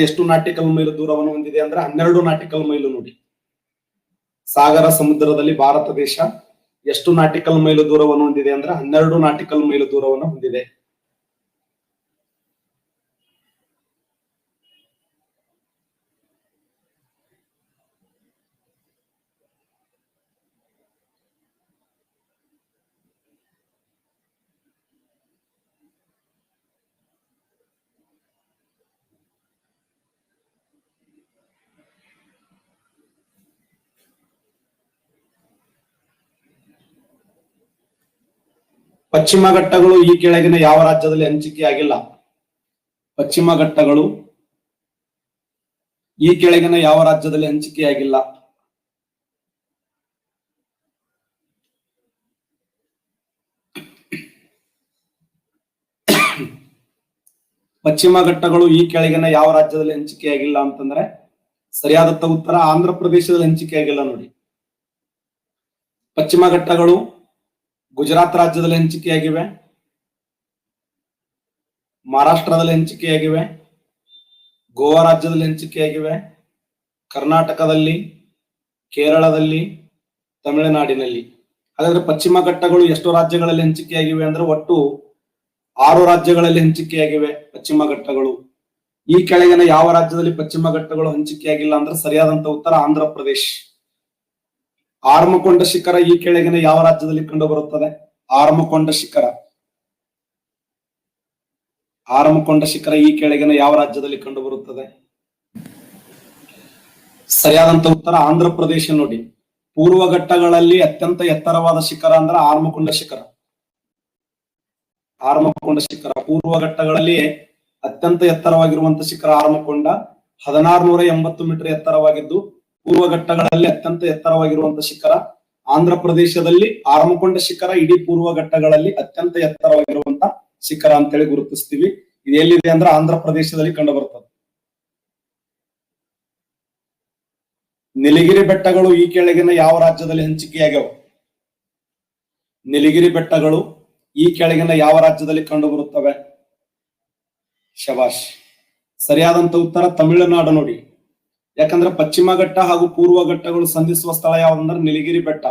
ಎಷ್ಟು nautical mile ದೂರವನ್ನು ಹೊಂದಿದೆ ಅಂದ್ರೆ 12 ನಾಟಿಕಲ್ ಮೈಲು. ನೋಡಿ, ಸಾಗರ ಸಮುದ್ರದಲ್ಲಿ ಭಾರತ ದೇಶ ಎಷ್ಟು ನಾಟಿಕಲ್ ಮೈಲು ದೂರವನ್ನು ಹೊಂದಿದೆ ಅಂದ್ರೆ 12 ನಾಟಿಕಲ್ ಮೈಲು ದೂರವನ್ನು ಹೊಂದಿದೆ. ಪಶ್ಚಿಮ ಘಟ್ಟಗಳು ಈ ಕೆಳಗಿನ ಯಾವ ರಾಜ್ಯದಲ್ಲಿ ಹಂಚಿಕೆಯಾಗಿಲ್ಲ? ಪಶ್ಚಿಮ ಘಟ್ಟಗಳು ಈ ಕೆಳಗಿನ ಯಾವ ರಾಜ್ಯದಲ್ಲಿ ಹಂಚಿಕೆಯಾಗಿಲ್ಲ? ಪಶ್ಚಿಮ ಘಟ್ಟಗಳು ಈ ಕೆಳಗಿನ ಯಾವ ರಾಜ್ಯದಲ್ಲಿ ಹಂಚಿಕೆಯಾಗಿಲ್ಲ ಅಂತಂದ್ರೆ ಸರಿಯಾದ ಉತ್ತರ ಆಂಧ್ರ ಪ್ರದೇಶದಲ್ಲಿ ಹಂಚಿಕೆಯಾಗಿಲ್ಲ. ನೋಡಿ, ಪಶ್ಚಿಮ ಘಟ್ಟಗಳು ಗುಜರಾತ್ ರಾಜ್ಯದಲ್ಲಿ ಹಂಚಿಕೆಯಾಗಿವೆ, ಮಹಾರಾಷ್ಟ್ರದಲ್ಲಿ ಹಂಚಿಕೆಯಾಗಿವೆ, ಗೋವಾ ರಾಜ್ಯದಲ್ಲಿ ಹಂಚಿಕೆಯಾಗಿವೆ, ಕರ್ನಾಟಕದಲ್ಲಿ, ಕೇರಳದಲ್ಲಿ, ತಮಿಳುನಾಡಿನಲ್ಲಿ. ಹಾಗಾದ್ರೆ ಪಶ್ಚಿಮ ಘಟ್ಟಗಳು ಎಷ್ಟು ರಾಜ್ಯಗಳಲ್ಲಿ ಹಂಚಿಕೆಯಾಗಿವೆ ಅಂದ್ರೆ ಒಟ್ಟು 6 ರಾಜ್ಯಗಳಲ್ಲಿ ಹಂಚಿಕೆಯಾಗಿವೆ ಪಶ್ಚಿಮ ಘಟ್ಟಗಳು. ಈ ಕೆಳಗಿನ ಯಾವ ರಾಜ್ಯದಲ್ಲಿ ಪಶ್ಚಿಮ ಘಟ್ಟಗಳು ಹಂಚಿಕೆಯಾಗಿಲ್ಲ ಅಂದ್ರೆ ಸರಿಯಾದಂತ ಉತ್ತರ ಆಂಧ್ರ ಪ್ರದೇಶ್. ಆರ್ಮಕೊಂಡ ಶಿಖರ ಈ ಕೆಳಗಿನ ಯಾವ ರಾಜ್ಯದಲ್ಲಿ ಕಂಡು ಬರುತ್ತದೆ? ಆರ್ಮಕೊಂಡ ಶಿಖರ ಈ ಕೆಳಗಿನ ಯಾವ ರಾಜ್ಯದಲ್ಲಿ ಕಂಡು ಬರುತ್ತದೆ? ಸರಿಯಾದಂತ ಉತ್ತರ ಆಂಧ್ರ ಪ್ರದೇಶ. ನೋಡಿ, ಪೂರ್ವ ಘಟ್ಟಗಳಲ್ಲಿ ಅತ್ಯಂತ ಎತ್ತರವಾದ ಶಿಖರ ಅಂದ್ರೆ ಆರ್ಮಕೊಂಡ ಶಿಖರ. ಪೂರ್ವ ಘಟ್ಟಗಳಲ್ಲಿ ಅತ್ಯಂತ ಎತ್ತರವಾಗಿರುವಂತಹ ಶಿಖರ ಆರ್ಮಕೊಂಡ 1680 ಮೀಟರ್ ಎತ್ತರವಾಗಿದ್ದು, ಪೂರ್ವ ಘಟ್ಟಗಳಲ್ಲಿ ಅತ್ಯಂತ ಎತ್ತರವಾಗಿರುವಂತಹ ಶಿಖರ ಆಂಧ್ರ ಪ್ರದೇಶದಲ್ಲಿ ಆರ್ಮಕೊಂಡ ಶಿಖರ ಇಡೀ ಪೂರ್ವ ಘಟ್ಟಗಳಲ್ಲಿ ಅತ್ಯಂತ ಎತ್ತರವಾಗಿರುವಂತಹ ಶಿಖರ ಅಂತೇಳಿ ಗುರುತಿಸ್ತೀವಿ. ಇದು ಎಲ್ಲಿದೆ ಅಂದ್ರೆ ಆಂಧ್ರ ಪ್ರದೇಶದಲ್ಲಿ ಕಂಡು ಬರ್ತದೆ. ನೀಲಗಿರಿ ಬೆಟ್ಟಗಳು ಈ ಕೆಳಗಿನ ಯಾವ ರಾಜ್ಯದಲ್ಲಿ ಹಂಚಿಕೆಯಾಗ್ಯಾವ? ನೀಲಗಿರಿ ಬೆಟ್ಟಗಳು ಈ ಕೆಳಗಿನ ಯಾವ ರಾಜ್ಯದಲ್ಲಿ ಕಂಡು ಬರುತ್ತವೆ? ಶಬಾಷ್, ಸರಿಯಾದಂತ ಉತ್ತರ ತಮಿಳುನಾಡು. ನೋಡಿ, ಯಾಕಂದ್ರೆ ಪಶ್ಚಿಮ ಘಟ್ಟ ಹಾಗೂ ಪೂರ್ವ ಘಟ್ಟಗಳು ಸಂಧಿಸುವ ಸ್ಥಳ ಯಾವ್ದಂದ್ರೆ ನೀಲಗಿರಿ ಬೆಟ್ಟ.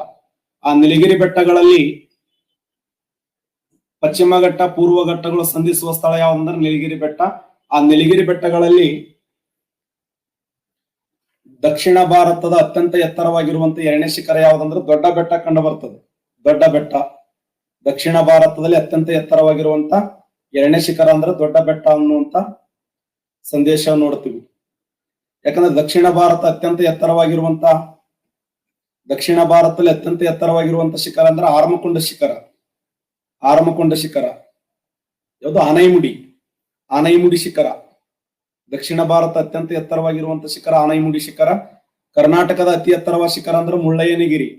ಆ ನೀಲಗಿರಿ ಬೆಟ್ಟಗಳಲ್ಲಿ ಪಶ್ಚಿಮ ಘಟ್ಟ ಪೂರ್ವ ಘಟ್ಟಗಳು ಸಂಧಿಸುವ ಸ್ಥಳ ಯಾವ್ದಂದ್ರೆ ನೀಲಗಿರಿ ಬೆಟ್ಟ. ಆ ನೀಲಗಿರಿ ಬೆಟ್ಟಗಳಲ್ಲಿ ದಕ್ಷಿಣ ಭಾರತದ ಅತ್ಯಂತ ಎತ್ತರವಾಗಿರುವಂತಹ 2ನೇ ಶಿಖರ ಯಾವ್ದಂದ್ರೆ ದೊಡ್ಡ ಬೆಟ್ಟ ಕಂಡು ಬರ್ತದೆ. ದೊಡ್ಡ ಬೆಟ್ಟ ದಕ್ಷಿಣ ಭಾರತದಲ್ಲಿ ಅತ್ಯಂತ ಎತ್ತರವಾಗಿರುವಂತ 2ನೇ ಶಿಖರ ಅಂದ್ರೆ ದೊಡ್ಡ ಬೆಟ್ಟ ಅನ್ನುವಂತ ಸಂದೇಶ ನೋಡ್ತೀವಿ. ಯಾಕಂದ್ರೆ ದಕ್ಷಿಣ ಭಾರತದಲ್ಲಿ ಅತ್ಯಂತ ಎತ್ತರವಾಗಿರುವಂತ ಶಿಖರ ಅಂದ್ರೆ ಆರ್ಮಕೊಂಡ ಶಿಖರ. ಯಾವುದು? ಆನೈಮುಡಿ ಶಿಖರ. ದಕ್ಷಿಣ ಭಾರತ ಅತ್ಯಂತ ಎತ್ತರವಾಗಿರುವಂತ ಶಿಖರ ಆನೈಮುಡಿ ಶಿಖರ. ಕರ್ನಾಟಕದ ಅತಿ ಎತ್ತರವಾದ ಶಿಖರ ಅಂದ್ರೆ ಮುಳ್ಳಯ್ಯನಗಿರಿ.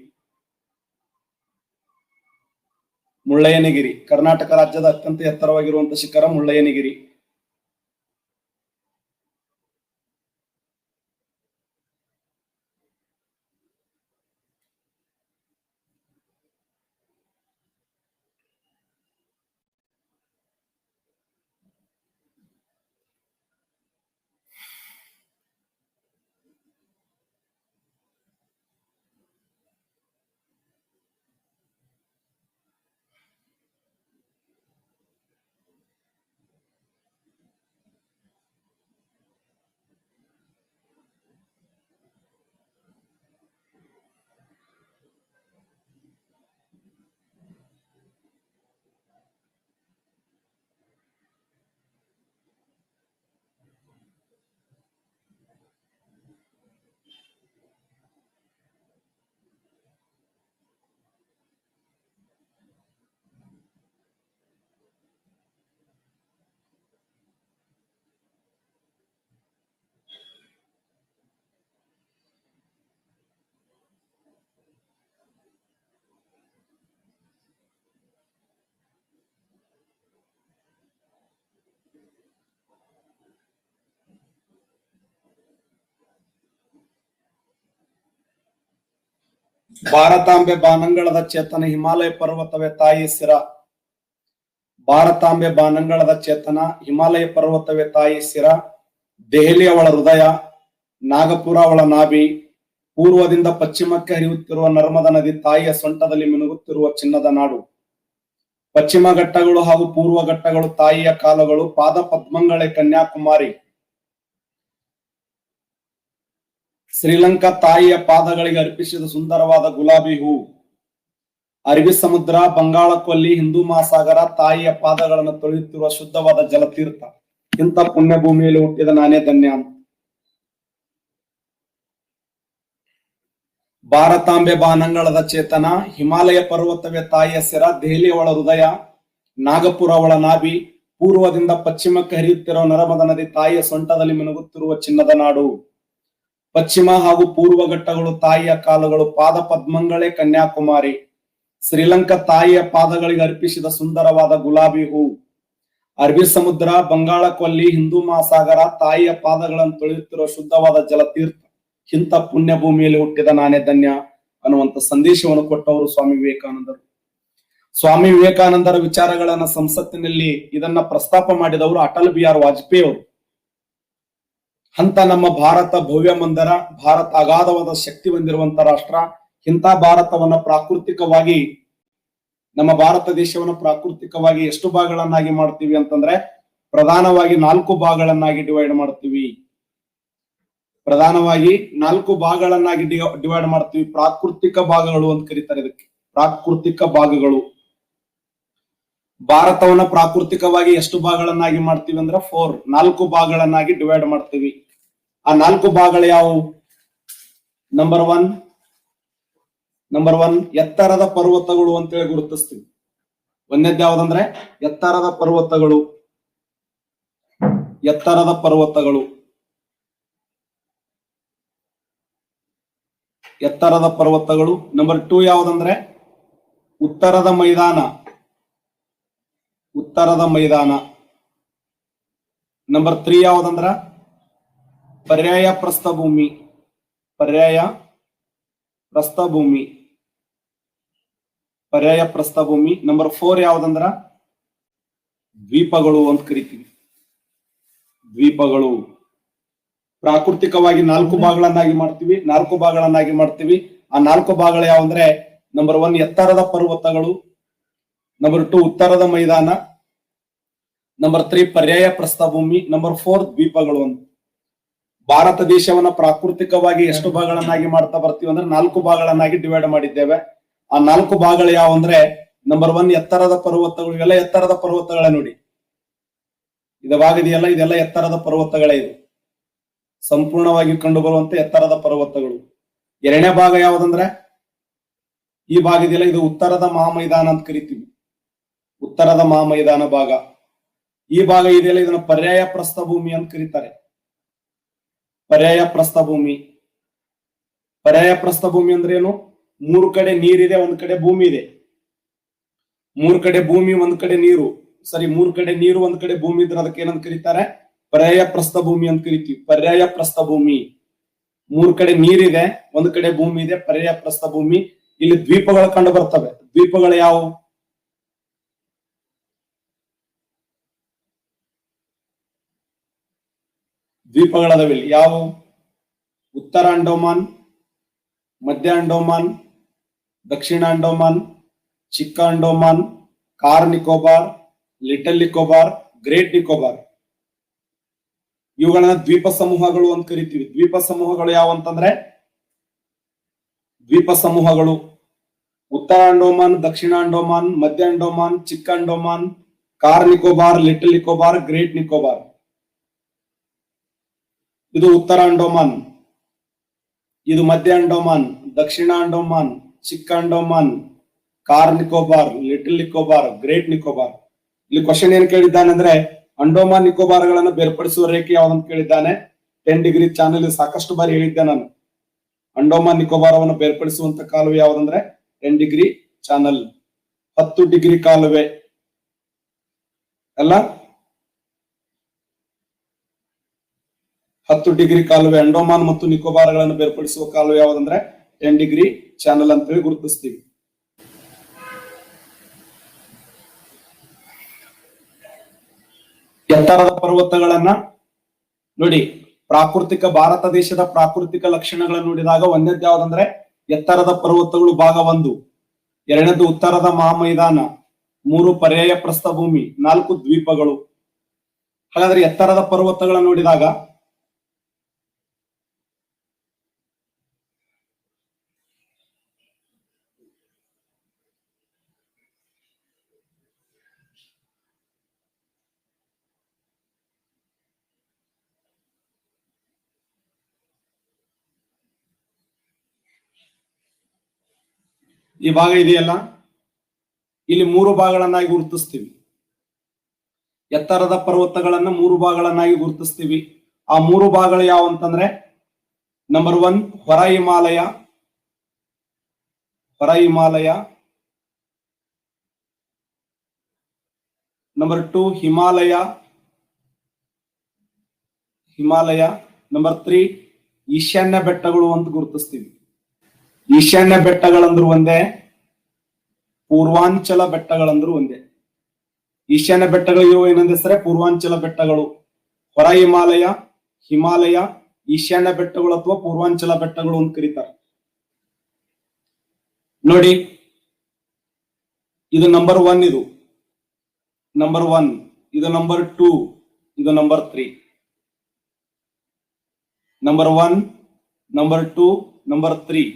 ಕರ್ನಾಟಕ ರಾಜ್ಯದ ಅತ್ಯಂತ ಎತ್ತರವಾಗಿರುವಂತ ಶಿಖರ ಮುಳ್ಳಯ್ಯನಗಿರಿ. ಭಾರತಾಂಬೆ ಬಾನಂಗಳದ ಚೇತನ ಹಿಮಾಲಯ ಪರ್ವತವೇ ತಾಯಿ ಸಿರ. ಭಾರತಾಂಬೆ ಬಾನಂಗಳದ ಚೇತನ ಹಿಮಾಲಯ ಪರ್ವತವೇ ತಾಯಿ ಸಿರ. ದೆಹಲಿ ಅವಳ ಹೃದಯ, ನಾಗಪುರ ಅವಳ ನಾಭಿ, ಪೂರ್ವದಿಂದ ಪಶ್ಚಿಮಕ್ಕೆ ಹರಿಯುತ್ತಿರುವ ನರ್ಮದಾ ನದಿ ತಾಯಿಯ ಸೊಂಟದಲ್ಲಿ ಮಿನುಗುತ್ತಿರುವ ಚಿನ್ನದ ನಾಡು. ಪಶ್ಚಿಮ ಘಟ್ಟಗಳು ಹಾಗೂ ಪೂರ್ವ ಘಟ್ಟಗಳು ತಾಯಿಯ ಕಾಲುಗಳು, ಪಾದ ಪದ್ಮಗಳೇ ಕನ್ಯಾಕುಮಾರಿ. ಶ್ರೀಲಂಕಾ ತಾಯಿಯ ಪಾದಗಳಿಗೆ ಅರ್ಪಿಸಿದ ಸುಂದರವಾದ ಗುಲಾಬಿ ಹೂ. ಅರಬ್ಬಿ ಸಮುದ್ರ, ಬಂಗಾಳ ಕೊಲ್ಲಿ, ಹಿಂದೂ ಮಹಾಸಾಗರ ತಾಯಿಯ ಪಾದಗಳನ್ನು ತೊಳೆಯುತ್ತಿರುವ ಶುದ್ಧವಾದ ಜಲತೀರ್ಥ. ಇಂಥ ಪುಣ್ಯ ಭೂಮಿಯಲ್ಲಿ ಹುಟ್ಟಿದ ನಾನೇ ಧನ್ಯ. ಭಾರತಾಂಬೆ ಬಾನಂಗಳದ ಚೇತನ, ಹಿಮಾಲಯ ಪರ್ವತವೇ ತಾಯಿಯ ಸಿರ, ದೆಹಲಿ ಅವಳ ಹೃದಯ, ನಾಗಪುರ ಅವಳ ನಾಭಿ, ಪೂರ್ವದಿಂದ ಪಶ್ಚಿಮಕ್ಕೆ ಹರಿಯುತ್ತಿರುವ ನರ್ಮದಾ ನದಿ ತಾಯಿಯ ಸೊಂಟದಲ್ಲಿ ಮಿನುಗುತ್ತಿರುವ ಚಿನ್ನದ ನಾಡು. ಪಶ್ಚಿಮ ಹಾಗೂ ಪೂರ್ವ ಘಟ್ಟಗಳು ತಾಯಿಯ ಕಾಲುಗಳು, ಪಾದ ಪದ್ಮಗಳೇ ಕನ್ಯಾಕುಮಾರಿ. ಶ್ರೀಲಂಕಾ ತಾಯಿಯ ಪಾದಗಳಿಗೆ ಅರ್ಪಿಸಿದ ಸುಂದರವಾದ ಗುಲಾಬಿ ಹೂ. ಅರಬ್ಬಿ ಸಮುದ್ರ, ಬಂಗಾಳ ಕೊಲ್ಲಿ, ಹಿಂದೂ ಮಹಾಸಾಗರ ತಾಯಿಯ ಪಾದಗಳನ್ನು ತೊಳೆಯುತ್ತಿರುವ ಶುದ್ಧವಾದ ಜಲತೀರ್ಥ. ಇಂಥ ಪುಣ್ಯ ಭೂಮಿಯಲ್ಲಿ ಹುಟ್ಟಿದ ನಾನೇ ಧನ್ಯ ಅನ್ನುವಂತ ಸಂದೇಶವನ್ನು ಕೊಟ್ಟವರು ಸ್ವಾಮಿ ವಿವೇಕಾನಂದರು. ಸ್ವಾಮಿ ವಿವೇಕಾನಂದರ ವಿಚಾರಗಳನ್ನ ಸಂಸತ್ತಿನಲ್ಲಿ ಇದನ್ನ ಪ್ರಸ್ತಾಪ ಮಾಡಿದವರು ಅಟಲ್ ಬಿಹಾರಿ ವಾಜಪೇಯಿ ಅವರು. ಅಂತ ನಮ್ಮ ಭಾರತ ಭವ್ಯ ಮಂದಿರ, ಭಾರತ ಅಗಾಧವಾದ ಶಕ್ತಿ ಹೊಂದಿರುವಂತ ರಾಷ್ಟ್ರ. ಇಂಥ ಭಾರತವನ್ನ ಪ್ರಾಕೃತಿಕವಾಗಿ, ನಮ್ಮ ಭಾರತ ದೇಶವನ್ನ ಪ್ರಾಕೃತಿಕವಾಗಿ ಎಷ್ಟು ಭಾಗಗಳನ್ನಾಗಿ ಮಾಡ್ತೀವಿ ಅಂತಂದ್ರೆ ಪ್ರಧಾನವಾಗಿ 4 ಭಾಗಗಳನ್ನಾಗಿ ಡಿವೈಡ್ ಮಾಡ್ತೀವಿ. ಪ್ರಧಾನವಾಗಿ 4 ಭಾಗಗಳನ್ನಾಗಿ ಡಿವೈಡ್ ಮಾಡ್ತೀವಿ. ಪ್ರಾಕೃತಿಕ ಭಾಗಗಳು ಅಂತ ಕರೀತಾರೆ ಇದಕ್ಕೆ, ಪ್ರಾಕೃತಿಕ ಭಾಗಗಳು. ಭಾರತವನ್ನ ಪ್ರಾಕೃತಿಕವಾಗಿ ಎಷ್ಟು ಭಾಗಗಳನ್ನಾಗಿ ಮಾಡ್ತೀವಿ ಅಂದ್ರೆ 4 ಭಾಗಗಳನ್ನಾಗಿ ಡಿವೈಡ್ ಮಾಡ್ತೀವಿ. ಆ 4 ಭಾಗಗಳು ಯಾವುವು? ನಂಬರ್ ಒನ್ ಎತ್ತರದ ಪರ್ವತಗಳು ಅಂತೇಳಿ ಗುರುತಿಸ್ತೀವಿ. ಒಂದನೇದ್ದು ಯಾವ್ದಂದ್ರೆ ಎತ್ತರದ ಪರ್ವತಗಳು. ಎತ್ತರದ ಪರ್ವತಗಳು, ಎತ್ತರದ ಪರ್ವತಗಳು. ನಂಬರ್ 2 ಯಾವ್ದಂದ್ರೆ ಉತ್ತರದ ಮೈದಾನ, ಉತ್ತರದ ಮೈದಾನ. ನಂಬರ್ 3 ಯಾವ್ದಂದ್ರ ಪರ್ಯಾಯ ಪ್ರಸ್ಥಭೂಮಿ, ಪರ್ಯಾಯ ಪ್ರಸ್ಥಭೂಮಿ, ಪರ್ಯಾಯ ಪ್ರಸ್ಥಭೂಮಿ. ನಂಬರ್ 4 ಯಾವ್ದಂದ್ರ ದ್ವೀಪಗಳು ಅಂತ ಕರಿತೀವಿ, ದ್ವೀಪಗಳು. ಪ್ರಾಕೃತಿಕವಾಗಿ 4 ಭಾಗಗಳನ್ನಾಗಿ ಮಾಡ್ತೀವಿ, 4 ಭಾಗಗಳನ್ನಾಗಿ ಮಾಡ್ತೀವಿ. ಆ 4 ಭಾಗಗಳು ಯಾವಂದ್ರೆ ನಂಬರ್ 1 ಎತ್ತರದ ಪರ್ವತಗಳು, ನಂಬರ್ 2 ಉತ್ತರದ ಮೈದಾನ, ನಂಬರ್ 3 ಪರ್ಯಾಯ ಪ್ರಸ್ಥಭೂಮಿ, ನಂಬರ್ 4 ದ್ವೀಪಗಳು ಅಂತ. ಭಾರತ ದೇಶವನ್ನ ಪ್ರಾಕೃತಿಕವಾಗಿ ಎಷ್ಟು ಭಾಗಗಳನ್ನಾಗಿ ಮಾಡ್ತಾ ಬರ್ತೀವಿ ಅಂದ್ರೆ 4 ಭಾಗಗಳನ್ನಾಗಿ ಡಿವೈಡ್ ಮಾಡಿದ್ದೇವೆ. ಆ 4 ಭಾಗಗಳು ಯಾವಂದ್ರೆ ನಂಬರ್ 1 ಎತ್ತರದ ಪರ್ವತಗಳು. ಇವೆಲ್ಲ ಎತ್ತರದ ಪರ್ವತಗಳೇ ನೋಡಿ. ಇದೆಲ್ಲ ಇದೆಲ್ಲ ಎತ್ತರದ ಪರ್ವತಗಳೇ. ಇದು ಸಂಪೂರ್ಣವಾಗಿ ಕಂಡು ಬರುವಂತೆ ಎತ್ತರದ ಪರ್ವತಗಳು. 2ನೇ ಭಾಗ ಯಾವ್ದಂದ್ರೆ ಈ ಭಾಗ ಇದೆಯಲ್ಲ, ಇದು ಉತ್ತರದ ಮಹಾಮೈದಾನ ಅಂತ ಕರಿತೀವಿ, ಉತ್ತರದ ಮಹಾಮೈದಾನ ಭಾಗ. ಈ ಭಾಗ ಇದೆಯಲ್ಲ, ಇದನ್ನ ಪರ್ಯಾಯ ಪ್ರಸ್ಥಭೂಮಿ ಅಂತ ಕರೀತಾರೆ, ಪರ್ಯಾಯ ಪ್ರಸ್ಥಭೂಮಿ. ಪರ್ಯಾಯ ಪ್ರಸ್ಥಭೂಮಿ ಅಂದ್ರೆ ಏನು? 3 ಕಡೆ ನೀರಿದೆ, 1 ಕಡೆ ಭೂಮಿ ಇದೆ. 3 ಕಡೆ ಭೂಮಿ, 1 ಕಡೆ ನೀರು. ಸರಿ, 3 ಕಡೆ ನೀರು, 1 ಕಡೆ ಭೂಮಿ ಇದ್ರೆ ಅದಕ್ಕೆ ಏನಂತ ಕರೀತಾರೆ? ಪರ್ಯಾಯ ಪ್ರಸ್ಥಭೂಮಿ ಅಂತ ಕರಿತೀವಿ, ಪರ್ಯಾಯ ಪ್ರಸ್ಥಭೂಮಿ. 3 ಕಡೆ ನೀರಿದೆ, 1 ಕಡೆ ಭೂಮಿ ಇದೆ, ಪರ್ಯಾಯ ಪ್ರಸ್ಥಭೂಮಿ. ಇಲ್ಲಿ ದ್ವೀಪಗಳು ಕಂಡು ಬರ್ತವೆ. ದ್ವೀಪಗಳು ಯಾವುವು? ದ್ವೀಪಗಳದಾವೆ ಇಲ್ಲಿ. ಯಾವುವು? ಉತ್ತರ ಅಂಡೋಮಾನ್, ಮಧ್ಯ ಅಂಡೋಮಾನ್, ದಕ್ಷಿಣ ಅಂಡೋಮಾನ್, ಚಿಕ್ಕ Andaman, car Nicobar, little Nicobar, great Nicobar. ಇವುಗಳನ್ನ ದ್ವೀಪ ಸಮೂಹಗಳು ಅಂತ ಕರಿತೀವಿ. ದ್ವೀಪ ಸಮೂಹಗಳು ಯಾವಂತಂದ್ರೆ ದ್ವೀಪ ಸಮೂಹಗಳು ಉತ್ತರ ಅಂಡೋಮಾನ್, ದಕ್ಷಿಣ ಅಂಡೋಮಾನ್, ಮಧ್ಯ ಅಂಡೋಮಾನ್, ಚಿಕ್ಕ Andaman, car Nicobar, little Nicobar, great Nicobar. ಇದು ಉತ್ತರ ಅಂಡೋಮಾನ್, ಇದು ಮಧ್ಯ ಅಂಡೋಮಾನ್, ದಕ್ಷಿಣ ಅಂಡೋಮಾನ್, ಚಿಕ್ಕ Andaman, car Nicobar, little Nicobar, great Nicobar. ಇಲ್ಲಿ ಕ್ವಶನ್ ಏನ್ ಕೇಳಿದ್ದಾನೆ ಅಂದ್ರೆ ಅಂಡೋಮಾನ್ ನಿಕೋಬಾರ್ಗಳನ್ನು ಬೇರ್ಪಡಿಸುವ ರೇಖೆ ಯಾವ್ದಂತ ಕೇಳಿದ್ದಾನೆ. 10 ಡಿಗ್ರಿ ಚಾನೆಲ್ ಸಾಕಷ್ಟು ಬಾರಿ ಹೇಳಿದ್ದೆ ನಾನು. ಅಂಡೋಮಾನ್ ನಿಕೋಬಾರವನ್ನು ಬೇರ್ಪಡಿಸುವಂತ ಕಾಲುವೆ ಯಾವ್ದಂದ್ರೆ 10 ಡಿಗ್ರಿ ಚಾನಲ್, 10 ಡಿಗ್ರಿ ಕಾಲುವೆ ಅಲ್ಲ, 10 ಡಿಗ್ರಿ ಕಾಲುವೆ. ಅಂಡೋಮಾನ್ ಮತ್ತು ನಿಕೋಬಾರ್ಗಳನ್ನು ಬೇರ್ಪಡಿಸುವ ಕಾಲುವೆ ಯಾವ್ದಂದ್ರೆ 10 ಡಿಗ್ರಿ ಚಾನಲ್ ಅಂತೇಳಿ ಗುರುತಿಸ್ತೀವಿ. ಎತ್ತರದ ಪರ್ವತಗಳನ್ನ ನೋಡಿ, ಭಾರತ ದೇಶದ ಪ್ರಾಕೃತಿಕ ಲಕ್ಷಣಗಳನ್ನು ನೋಡಿದಾಗ ಒಂದನೇದ್ದು ಯಾವ್ದಂದ್ರೆ ಎತ್ತರದ ಪರ್ವತಗಳು ಭಾಗ 1, ಎರಡನೇದು ಉತ್ತರದ ಮಹಾಮೈದಾನ, 3 ಪರ್ಯಾಯ ಪ್ರಸ್ಥಭೂಮಿ, 4 ದ್ವೀಪಗಳು. ಹಾಗಾದ್ರೆ ಎತ್ತರದ ಪರ್ವತಗಳನ್ನು ನೋಡಿದಾಗ ಈ ಭಾಗ ಇದೆಯಲ್ಲ, ಇಲ್ಲಿ 3 ಭಾಗಗಳನ್ನಾಗಿ ಗುರುತಿಸ್ತೀವಿ. ಎತ್ತರದ ಪರ್ವತಗಳನ್ನ 3 ಭಾಗಗಳನ್ನಾಗಿ ಗುರುತಿಸ್ತೀವಿ. ಆ 3 ಭಾಗಗಳು ಯಾವ ಅಂತಂದ್ರೆ, ನಂಬರ್ 1 ಹೊರ ಹಿಮಾಲಯ, ನಂಬರ್ 2 ಹಿಮಾಲಯ, ನಂಬರ್ 3 ಈಶಾನ್ಯ ಬೆಟ್ಟಗಳು ಅಂತ ಗುರುತಿಸ್ತೀವಿ. ಈಶಾನ್ಯ ಬೆಟ್ಟಗಳಂದ್ರು ಒಂದೇ, ಪೂರ್ವಾಂಚಲ ಬೆಟ್ಟಗಳಂದ್ರು ಒಂದೇ. ಈಶಾನ್ಯ ಬೆಟ್ಟಗಳಿರುವ ಏನಂದ ಹೆಸರೇ ಪೂರ್ವಾಂಚಲ ಬೆಟ್ಟಗಳು. ಹೊರ ಹಿಮಾಲಯ, ಈಶಾನ್ಯ ಬೆಟ್ಟಗಳು ಅಥವಾ ಪೂರ್ವಾಂಚಲ ಬೆಟ್ಟಗಳು ಅಂತ ಕರೀತಾರೆ. ನೋಡಿ, ಇದು ನಂಬರ್ 1, ಇದು ನಂಬರ್ 1, ಇದು ನಂಬರ್ 2, ಇದು ನಂಬರ್ 3. Number 1, number 2, number 3.